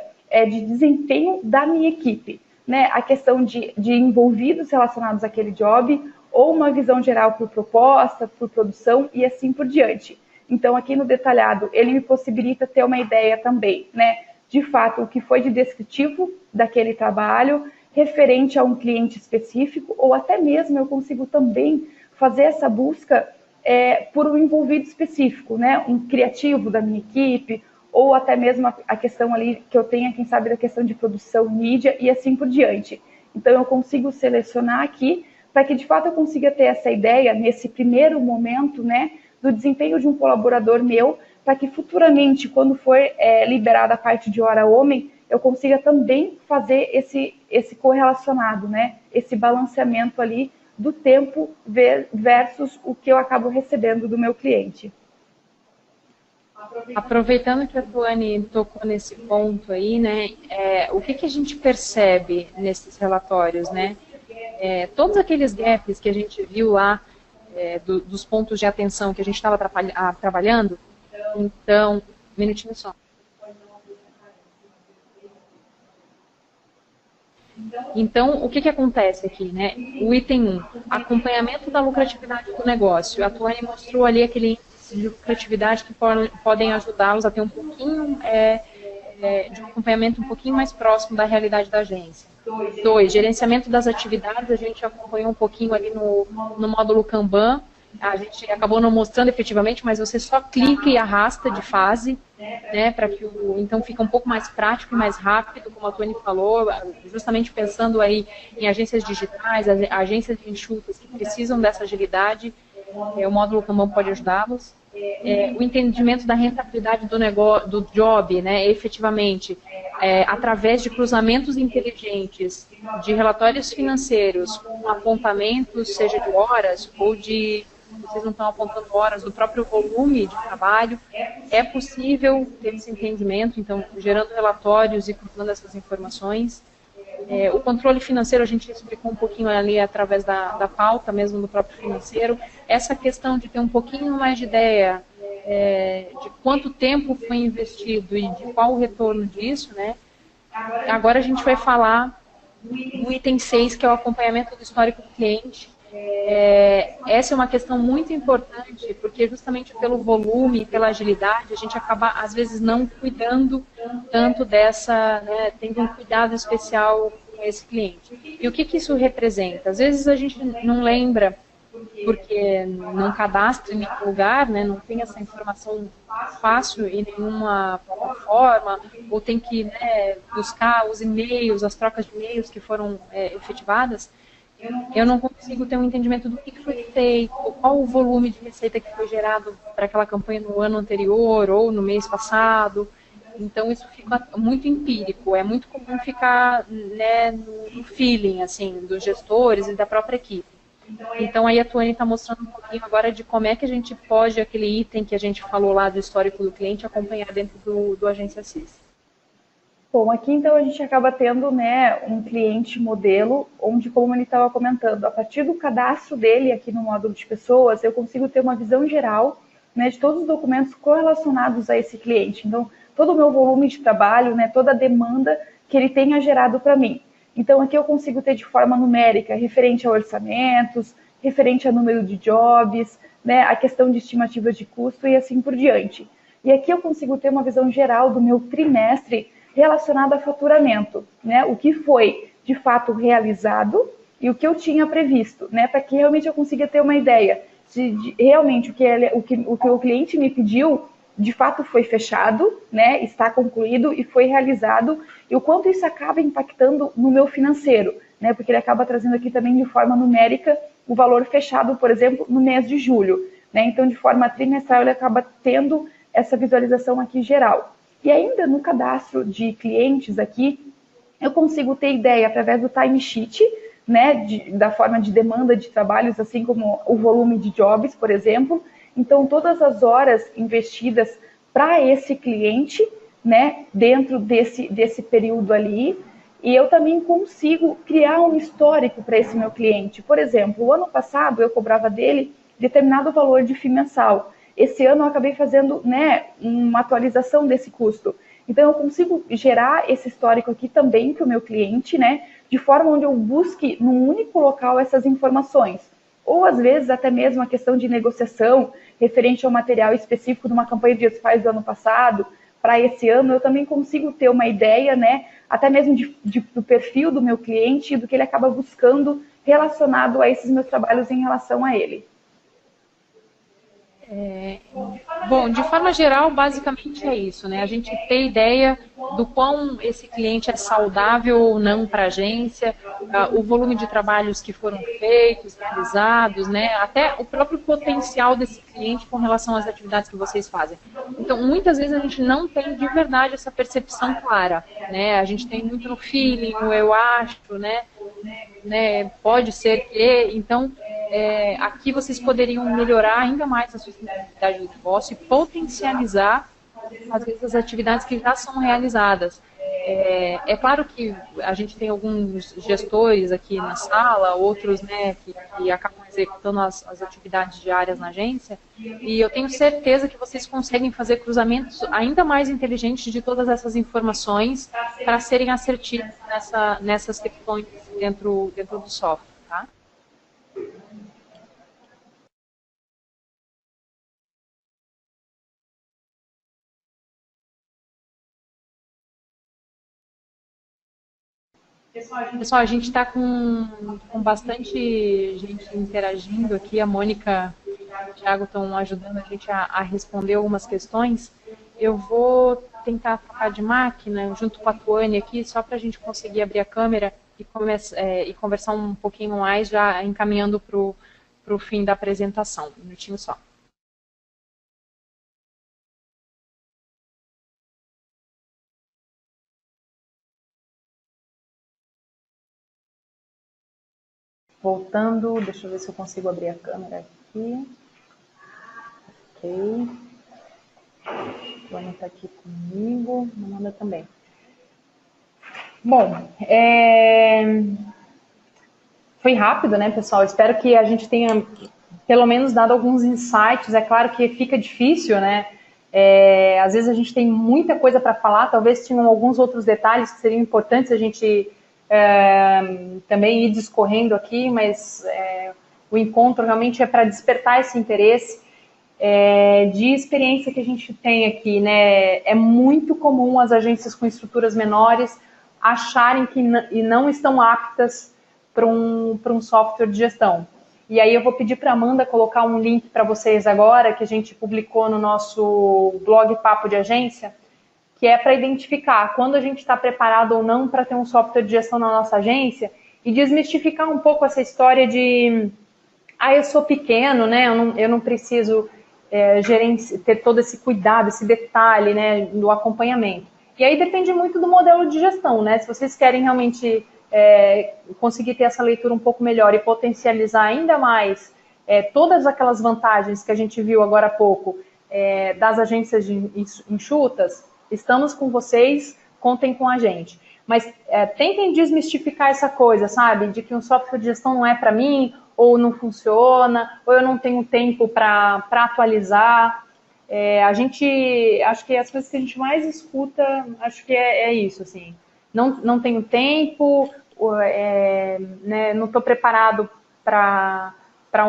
de desempenho da minha equipe, né, a questão de envolvidos relacionados àquele job, ou uma visão geral por proposta, por produção e assim por diante. Então, aqui no detalhado, ele me possibilita ter uma ideia também, né, de fato, o que foi de descritivo daquele trabalho, referente a um cliente específico, ou até mesmo eu consigo também fazer essa busca por um envolvido específico, né, um criativo da minha equipe, ou até mesmo a questão ali que eu tenha, quem sabe, da questão de produção, mídia e assim por diante. Então, eu consigo selecionar aqui para que, de fato, eu consiga ter essa ideia, nesse primeiro momento, né, do desempenho de um colaborador meu, para que futuramente, quando for liberada a parte de hora homem, eu consiga também fazer esse correlacionado, né, esse balanceamento ali do tempo versus o que eu acabo recebendo do meu cliente. Aproveitando que a Tuane tocou nesse ponto aí, né, o que a gente percebe nesses relatórios, né? Todos aqueles gaps que a gente viu lá, dos pontos de atenção que a gente estava trabalhando, então, um minutinho só. Então, o que acontece aqui, né? O item 1, acompanhamento da lucratividade do negócio. A Tuane mostrou ali aquele índice de lucratividade que podem ajudá-los a ter um pouquinho de um acompanhamento um pouquinho mais próximo da realidade da agência. 2, gerenciamento das atividades, a gente acompanhou um pouquinho ali no módulo Kanban, a gente acabou não mostrando efetivamente, mas você só clica e arrasta de fase, né, para que então fica um pouco mais prático e mais rápido, como a Tony falou, justamente pensando aí em agências digitais, agências de enxutas que precisam dessa agilidade, o módulo Kanban pode ajudá-los. O entendimento da rentabilidade do negócio, do job, né, efetivamente, através de cruzamentos inteligentes de relatórios financeiros com apontamentos, seja de horas ou vocês não estão apontando horas, do próprio volume de trabalho, é possível ter esse entendimento, então, gerando relatórios e cruzando essas informações. O controle financeiro, a gente explicou um pouquinho ali através da pauta mesmo do próprio financeiro. Essa questão de ter um pouquinho mais de ideia de quanto tempo foi investido e de qual o retorno disso, né? Agora a gente vai falar do item 6, que é o acompanhamento do histórico do cliente. Essa é uma questão muito importante, porque justamente pelo volume, pela agilidade, a gente acaba, às vezes, não cuidando tanto dessa, né, tendo um cuidado especial com esse cliente. E o que isso representa? Às vezes a gente não lembra, porque não cadastra em nenhum lugar, né, não tem essa informação fácil em nenhuma plataforma, ou tem que, né, buscar os e-mails, as trocas de e-mails que foram efetivadas. Eu não consigo ter um entendimento do que foi feito, qual o volume de receita que foi gerado para aquela campanha no ano anterior ou no mês passado. Então, isso fica muito empírico. É muito comum ficar, né, no feeling, assim, dos gestores e da própria equipe. Então, aí a Tuane está mostrando um pouquinho agora de como é que a gente pode, aquele item que a gente falou lá do histórico do cliente, acompanhar dentro do Agência CIS. Bom, aqui então a gente acaba tendo, né, um cliente modelo, onde, como ele estava comentando, a partir do cadastro dele aqui no módulo de pessoas, eu consigo ter uma visão geral, né, de todos os documentos correlacionados a esse cliente. Então, todo o meu volume de trabalho, né, toda a demanda que ele tenha gerado para mim. Então, aqui eu consigo ter de forma numérica, referente a orçamentos, referente a número de jobs, né, a questão de estimativas de custo e assim por diante. E aqui eu consigo ter uma visão geral do meu trimestre relacionado a faturamento, né? O que foi de fato realizado e o que eu tinha previsto, né? Para que realmente eu consiga ter uma ideia de realmente o que o cliente me pediu de fato foi fechado, né? Está concluído e foi realizado, e o quanto isso acaba impactando no meu financeiro, né? Porque ele acaba trazendo aqui também de forma numérica o valor fechado, por exemplo, no mês de julho, né? Então, de forma trimestral, ele acaba tendo essa visualização aqui geral. E ainda no cadastro de clientes aqui, eu consigo ter ideia através do timesheet, né, da forma de demanda de trabalhos, assim como o volume de jobs, por exemplo. Então, todas as horas investidas para esse cliente, né, dentro desse período ali. E eu também consigo criar um histórico para esse meu cliente. Por exemplo, o ano passado eu cobrava dele determinado valor de FII mensal. Esse ano eu acabei fazendo, né, uma atualização desse custo. Então, eu consigo gerar esse histórico aqui também para o meu cliente, né, de forma onde eu busque num único local essas informações. Ou, às vezes, até mesmo a questão de negociação referente ao material específico de uma campanha de Dia dos Pais do ano passado, para esse ano, eu também consigo ter uma ideia, né, até mesmo do perfil do meu cliente e do que ele acaba buscando relacionado a esses meus trabalhos em relação a ele. Bom, de forma geral, basicamente é isso, né? A gente ter ideia do quão esse cliente é saudável ou não para a agência, o volume de trabalhos que foram feitos, realizados, né? Até o próprio potencial desse cliente com relação às atividades que vocês fazem. Então, muitas vezes a gente não tem de verdade essa percepção clara, né? A gente tem muito no feeling, no eu acho, né? Pode ser que, então, aqui vocês poderiam melhorar ainda mais a sustentabilidade do negócio e potencializar, às vezes, as atividades que já são realizadas. É claro que a gente tem alguns gestores aqui na sala, outros, né, que acabam executando as atividades diárias na agência, e eu tenho certeza que vocês conseguem fazer cruzamentos ainda mais inteligentes de todas essas informações para serem assertivos nessas questões dentro do software. Tá? Pessoal, a gente está com bastante gente interagindo aqui. A Mônica e o Thiago estão ajudando a gente a responder algumas questões. Eu vou tentar trocar de máquina junto com a Tuane aqui, só para a gente conseguir abrir a câmera e conversar um pouquinho mais, já encaminhando para o fim da apresentação. Um minutinho só. Voltando, deixa eu ver se eu consigo abrir a câmera aqui. Ok. O Ana está aqui comigo, a Amanda também. Bom, foi rápido, né, pessoal? Espero que a gente tenha, pelo menos, dado alguns insights. É claro que fica difícil, né? Às vezes a gente tem muita coisa para falar, talvez tinham alguns outros detalhes que seriam importantes a gente também ir discorrendo aqui, mas o encontro realmente é para despertar esse interesse de experiência que a gente tem aqui, né? É muito comum as agências com estruturas menores acharem que não estão aptas para um software de gestão. E aí eu vou pedir para a Amanda colocar um link para vocês agora, que a gente publicou no nosso blog Papo de Agência, que é para identificar quando a gente está preparado ou não para ter um software de gestão na nossa agência e desmistificar um pouco essa história de eu sou pequeno, né? Eu não preciso ter todo esse cuidado, esse detalhe, né, do acompanhamento. E aí depende muito do modelo de gestão, né? Se vocês querem realmente conseguir ter essa leitura um pouco melhor e potencializar ainda mais todas aquelas vantagens que a gente viu agora há pouco das agências enxutas, estamos com vocês, contem com a gente. Mas tentem desmistificar essa coisa, sabe? De que um software de gestão não é para mim, ou não funciona, ou eu não tenho tempo para atualizar. Acho que as coisas que a gente mais escuta, acho que é isso, assim. Não tenho tempo, né, não estou preparado para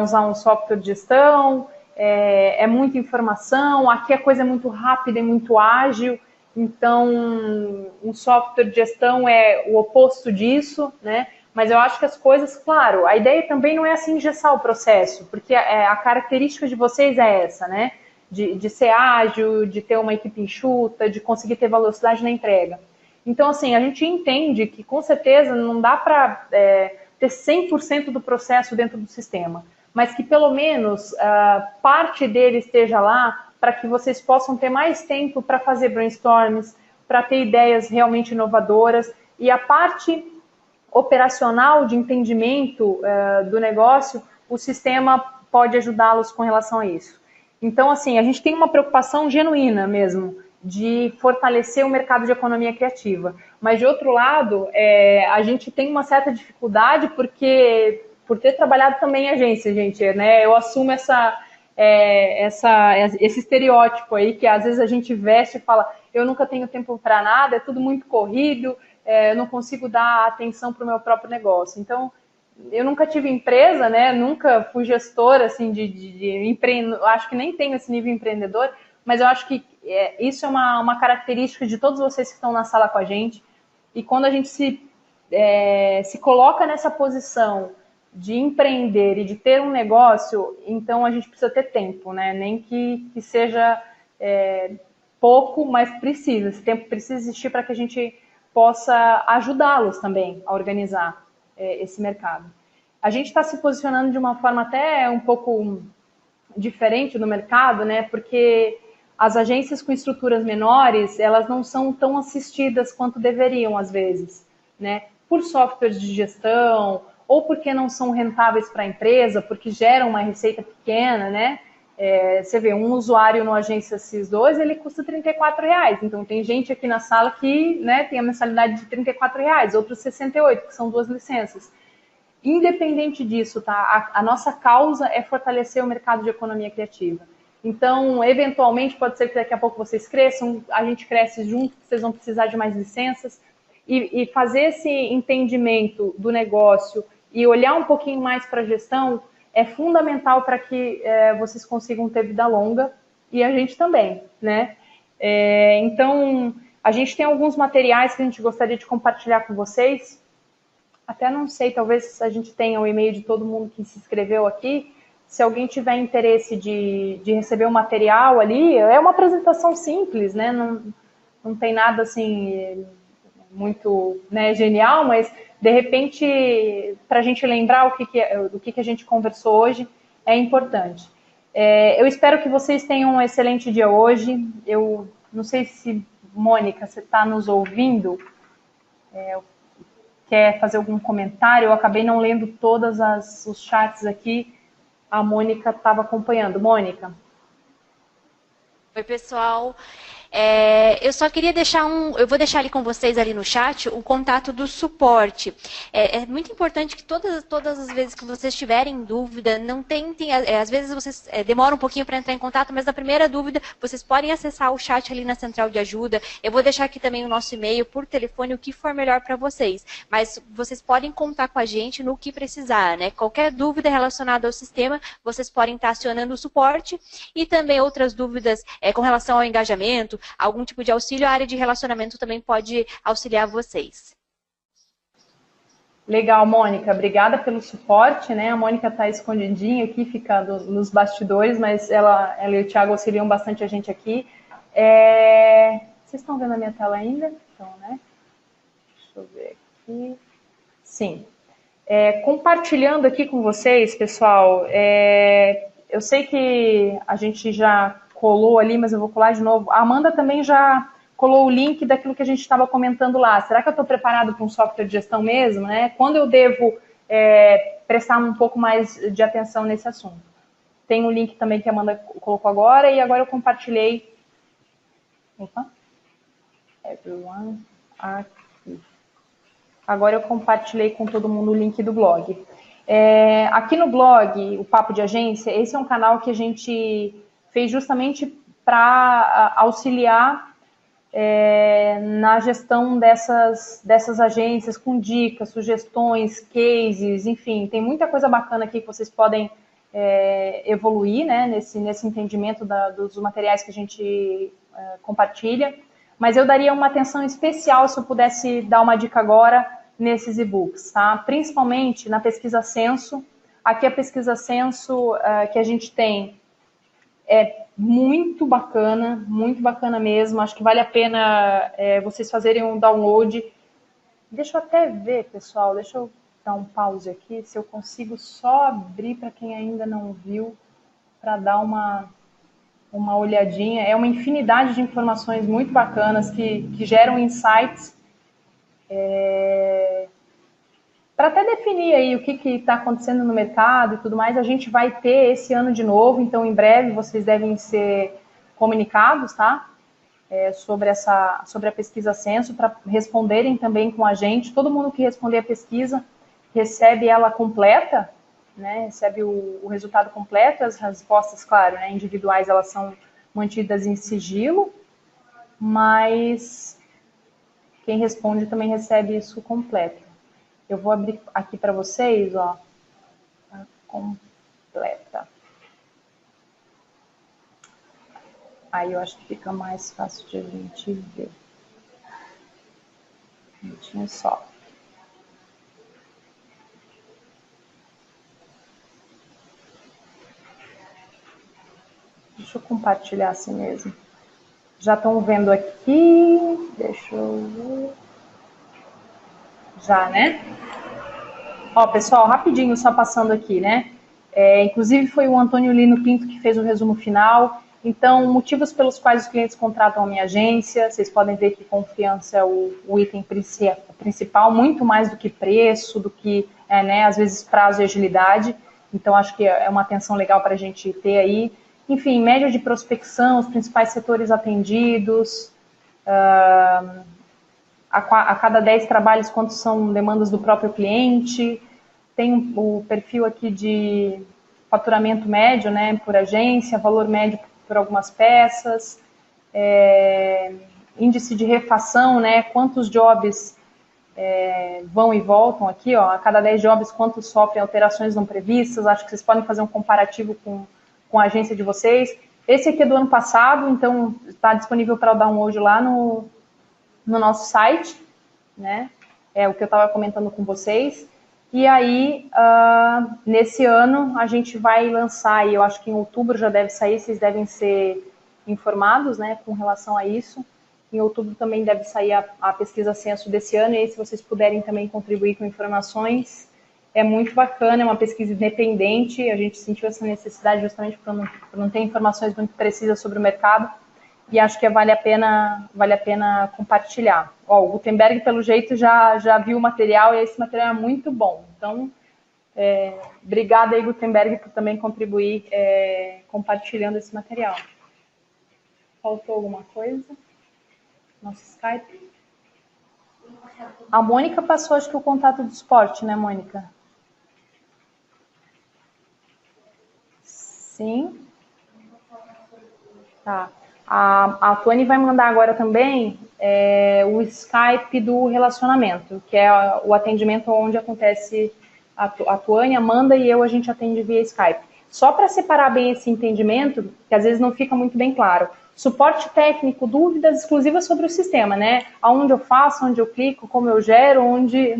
usar um software de gestão, é muita informação, aqui a coisa é muito rápida e muito ágil, então um software de gestão é o oposto disso, né? Mas eu acho que as coisas, claro, a ideia também não é assim engessar o processo, porque a característica de vocês é essa, né? De ser ágil, de ter uma equipe enxuta, de conseguir ter velocidade na entrega. Então, assim, a gente entende que, com certeza, não dá para ter 100% do processo dentro do sistema, mas que, pelo menos, parte dele esteja lá para que vocês possam ter mais tempo para fazer brainstorms, para ter ideias realmente inovadoras, e a parte operacional de entendimento do negócio, o sistema pode ajudá-los com relação a isso. Então, assim, a gente tem uma preocupação genuína mesmo de fortalecer o mercado de economia criativa. Mas, de outro lado, a gente tem uma certa dificuldade porque, por ter trabalhado também em agência, gente, né, eu assumo esse estereótipo aí que às vezes a gente veste e fala, eu nunca tenho tempo para nada, é tudo muito corrido, eu não consigo dar atenção para o meu próprio negócio. Então, eu nunca tive empresa, né? Nunca fui gestora assim, acho que nem tenho esse nível empreendedor, mas eu acho que isso é uma característica de todos vocês que estão na sala com a gente. E quando a gente se coloca nessa posição de empreender e de ter um negócio, então a gente precisa ter tempo, né? Nem que seja pouco, mas precisa. Esse tempo precisa existir para que a gente possa ajudá-los também a organizar esse mercado. A gente está se posicionando de uma forma até um pouco diferente no mercado, né? Porque as agências com estruturas menores, elas não são tão assistidas quanto deveriam, às vezes, né? Por softwares de gestão, ou porque não são rentáveis para a empresa, porque geram uma receita pequena, né? Você vê, um usuário no Agência SIS2, ele custa R$34. Então, tem gente aqui na sala que, né, tem a mensalidade de R$34, outros 68, que são 2 licenças. Independente disso, tá? A nossa causa é fortalecer o mercado de economia criativa. Então, eventualmente, pode ser que daqui a pouco vocês cresçam, a gente cresce junto, vocês vão precisar de mais licenças. E fazer esse entendimento do negócio e olhar um pouquinho mais para a gestão é fundamental para que vocês consigam ter vida longa, e a gente também, né? Então, a gente tem alguns materiais que a gente gostaria de compartilhar com vocês. até não sei, talvez a gente tenha o e-mail de todo mundo que se inscreveu aqui. Se alguém tiver interesse de receber o material ali, é uma apresentação simples, né? Não tem nada assim muito, né, genial, mas de repente, para a gente lembrar do que a gente conversou hoje, é importante. Eu espero que vocês tenham um excelente dia hoje. Eu não sei se, Mônica, você está nos ouvindo? Quer fazer algum comentário? Eu acabei não lendo todos os chats aqui. A Mônica estava acompanhando. Mônica? Oi, pessoal. Eu só queria deixar eu vou deixar ali com vocês ali no chat o contato do suporte. É muito importante que todas as vezes que vocês tiverem dúvida, não tentem, às vezes vocês demoram um pouquinho para entrar em contato, mas na primeira dúvida, vocês podem acessar o chat ali na central de ajuda. Eu vou deixar aqui também o nosso e-mail por telefone, o que for melhor para vocês. Mas vocês podem contar com a gente no que precisar, né? Qualquer dúvida relacionada ao sistema, vocês podem estar acionando o suporte e também outras dúvidas com relação ao engajamento, algum tipo de auxílio, a área de relacionamento também pode auxiliar vocês. Legal, Mônica. Obrigada pelo suporte, né? A Mônica está escondidinha aqui, fica nos bastidores, mas ela e o Thiago auxiliam bastante a gente aqui. Vocês estão vendo a minha tela ainda? Então, né? Deixa eu ver aqui. Sim. Compartilhando aqui com vocês, pessoal, eu sei que a gente já colou ali, mas eu vou colar de novo. A Amanda também já colou o link daquilo que a gente estava comentando lá. Será que eu estou preparado para um software de gestão mesmo, né? Quando eu devo prestar um pouco mais de atenção nesse assunto? Tem um link também que a Amanda colocou agora, e agora eu compartilhei. Opa. Everyone aqui. Agora eu compartilhei com todo mundo o link do blog. Aqui no blog, o Papo de Agência, esse é um canal que a gente fez justamente para auxiliar na gestão dessas agências, com dicas, sugestões, cases, enfim, tem muita coisa bacana aqui que vocês podem evoluir, né, nesse entendimento dos materiais que a gente compartilha, mas eu daria uma atenção especial se eu pudesse dar uma dica agora nesses e-books, tá? Principalmente na pesquisa Censo. Aqui a pesquisa Censo que a gente tem é muito bacana mesmo. Acho que vale a pena vocês fazerem um download. Deixa eu até ver, pessoal, deixa eu dar um pause aqui, se eu consigo só abrir para quem ainda não viu, para dar uma olhadinha. É uma infinidade de informações muito bacanas que geram insights para até definir aí o que está acontecendo no mercado e tudo mais. A gente vai ter esse ano de novo, então em breve vocês devem ser comunicados, tá? Sobre a pesquisa Censo, para responderem também com a gente. Todo mundo que responder a pesquisa recebe ela completa, né? Recebe o resultado completo. As respostas, claro, né, individuais, elas são mantidas em sigilo, mas quem responde também recebe isso completo. Eu vou abrir aqui para vocês, ó, a completa. Aí eu acho que fica mais fácil de a gente ver. Um minutinho só. Deixa eu compartilhar assim mesmo. Já estão vendo aqui? Deixa eu ver. Já, né? Ó, pessoal, rapidinho, só passando aqui, né? Inclusive foi o Antônio Lino Pinto que fez o resumo final. Então, motivos pelos quais os clientes contratam a minha agência. Vocês podem ver que confiança é o item principal, muito mais do que preço, do que, né, às vezes, prazo e agilidade. Então, acho que é uma atenção legal para a gente ter aí. Enfim, média de prospecção, os principais setores atendidos, a cada 10 trabalhos, quantos são demandas do próprio cliente. Tem o perfil aqui de faturamento médio, né, por agência, valor médio por algumas peças, índice de refação, né, quantos jobs vão e voltam aqui, ó, a cada 10 jobs, quantos sofrem alterações não previstas. Acho que vocês podem fazer um comparativo com a agência de vocês. Esse aqui é do ano passado, então está disponível para o download lá no nosso site, né? o que eu estava comentando com vocês. E aí, nesse ano, a gente vai lançar, e eu acho que em outubro já deve sair, vocês devem ser informados, né, com relação a isso. Em outubro também deve sair a pesquisa censo desse ano, e aí, se vocês puderem também contribuir com informações, é muito bacana, é uma pesquisa independente, a gente sentiu essa necessidade justamente por não ter informações muito precisas sobre o mercado, e acho que vale a pena compartilhar. Ó, o Gutenberg, pelo jeito, já viu o material, e esse material é muito bom. Então, obrigada aí, Gutenberg, por também contribuir compartilhando esse material. Faltou alguma coisa? Nosso Skype. A Mônica passou, acho que, o contato do suporte, né, Mônica? Sim. Tá. A Tuane vai mandar agora também o Skype do relacionamento, que é o atendimento onde acontece a Tuane, Amanda e eu, a gente atende via Skype. Só para separar bem esse entendimento, que às vezes não fica muito bem claro. Suporte técnico, dúvidas exclusivas sobre o sistema, né? Aonde eu faço, onde eu clico, como eu gero, onde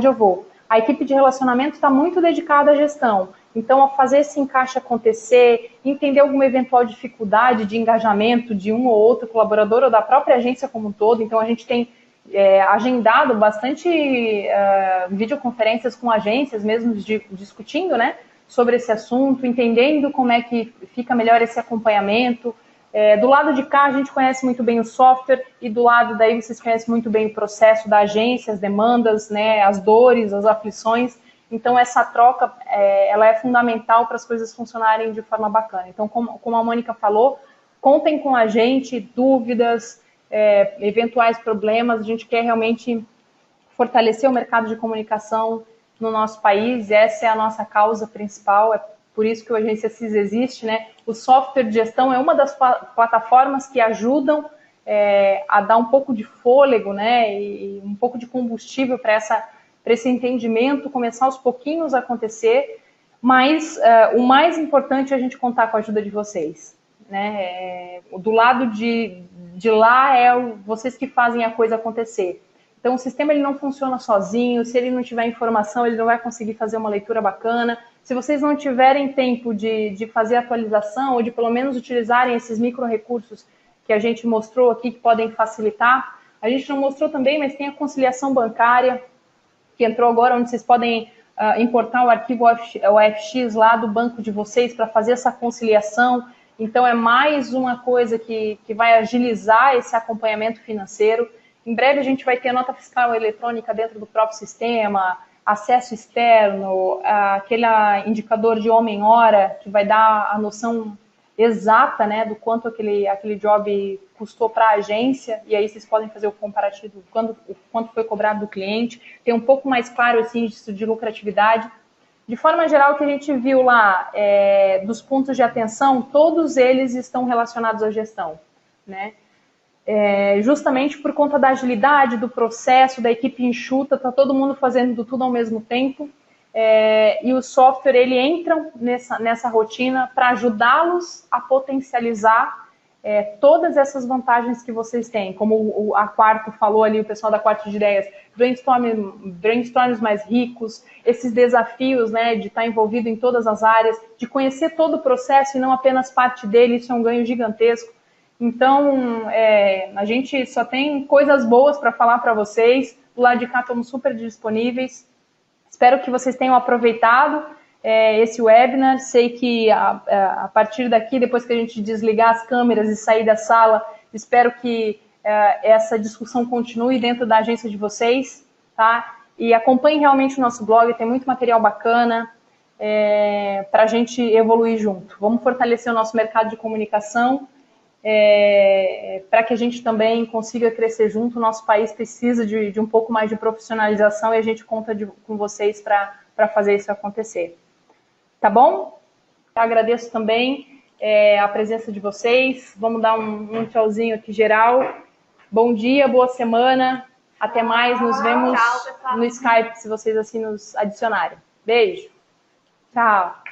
eu vou. A equipe de relacionamento está muito dedicada à gestão. Então, a fazer esse encaixe acontecer, entender alguma eventual dificuldade de engajamento de um ou outro colaborador ou da própria agência como um todo. Então, a gente tem agendado bastante videoconferências com agências mesmo discutindo, né, sobre esse assunto, entendendo como é que fica melhor esse acompanhamento. Do lado de cá, a gente conhece muito bem o software e do lado daí vocês conhecem muito bem o processo da agência, as demandas, né, as dores, as aflições. Então, essa troca, ela é fundamental para as coisas funcionarem de forma bacana. Então, como a Mônica falou, contem com a gente, dúvidas, eventuais problemas. A gente quer realmente fortalecer o mercado de comunicação no nosso país. Essa é a nossa causa principal, é por isso que o Agência CIS existe, né? O software de gestão é uma das plataformas que ajudam a dar um pouco de fôlego, né, e um pouco de combustível para esse entendimento começar aos pouquinhos a acontecer, mas o mais importante é a gente contar com a ajuda de vocês, né? Do lado de lá vocês que fazem a coisa acontecer. Então, o sistema ele não funciona sozinho, se ele não tiver informação, ele não vai conseguir fazer uma leitura bacana. Se vocês não tiverem tempo de fazer atualização ou de pelo menos utilizarem esses micro-recursos que a gente mostrou aqui, que podem facilitar, a gente não mostrou também, mas tem a conciliação bancária, que entrou agora, onde vocês podem importar o arquivo OFX lá do banco de vocês para fazer essa conciliação. Então, é mais uma coisa que vai agilizar esse acompanhamento financeiro. Em breve, a gente vai ter a nota fiscal eletrônica dentro do próprio sistema, acesso externo, aquele indicador de homem-hora, que vai dar a noção exata, né, do quanto aquele job custou para a agência, e aí vocês podem fazer o comparativo do quanto foi cobrado do cliente, ter um pouco mais claro esse índice de lucratividade. De forma geral, o que a gente viu lá dos pontos de atenção, todos eles estão relacionados à gestão, né? Justamente por conta da agilidade, do processo, da equipe enxuta, está todo mundo fazendo tudo ao mesmo tempo, e o software, ele entra nessa rotina para ajudá-los a potencializar todas essas vantagens que vocês têm, como a Quarto falou ali, o pessoal da Quarto de Ideias, brainstorms mais ricos, esses desafios, né, de estar envolvido em todas as áreas, de conhecer todo o processo e não apenas parte dele, isso é um ganho gigantesco. Então, a gente só tem coisas boas para falar para vocês. Do lado de cá, estamos super disponíveis. Espero que vocês tenham aproveitado esse webinar. Sei que a partir daqui, depois que a gente desligar as câmeras e sair da sala, espero que essa discussão continue dentro da agência de vocês, tá? E acompanhem realmente o nosso blog, tem muito material bacana para a gente evoluir junto. Vamos fortalecer o nosso mercado de comunicação, para que a gente também consiga crescer junto. O nosso país precisa de um pouco mais de profissionalização e a gente conta com vocês para fazer isso acontecer. Tá bom? Eu agradeço também a presença de vocês. Vamos dar um tchauzinho aqui geral. Bom dia, boa semana. Até mais. Nos vemos no Skype, se vocês assim nos adicionarem. Beijo. Tchau.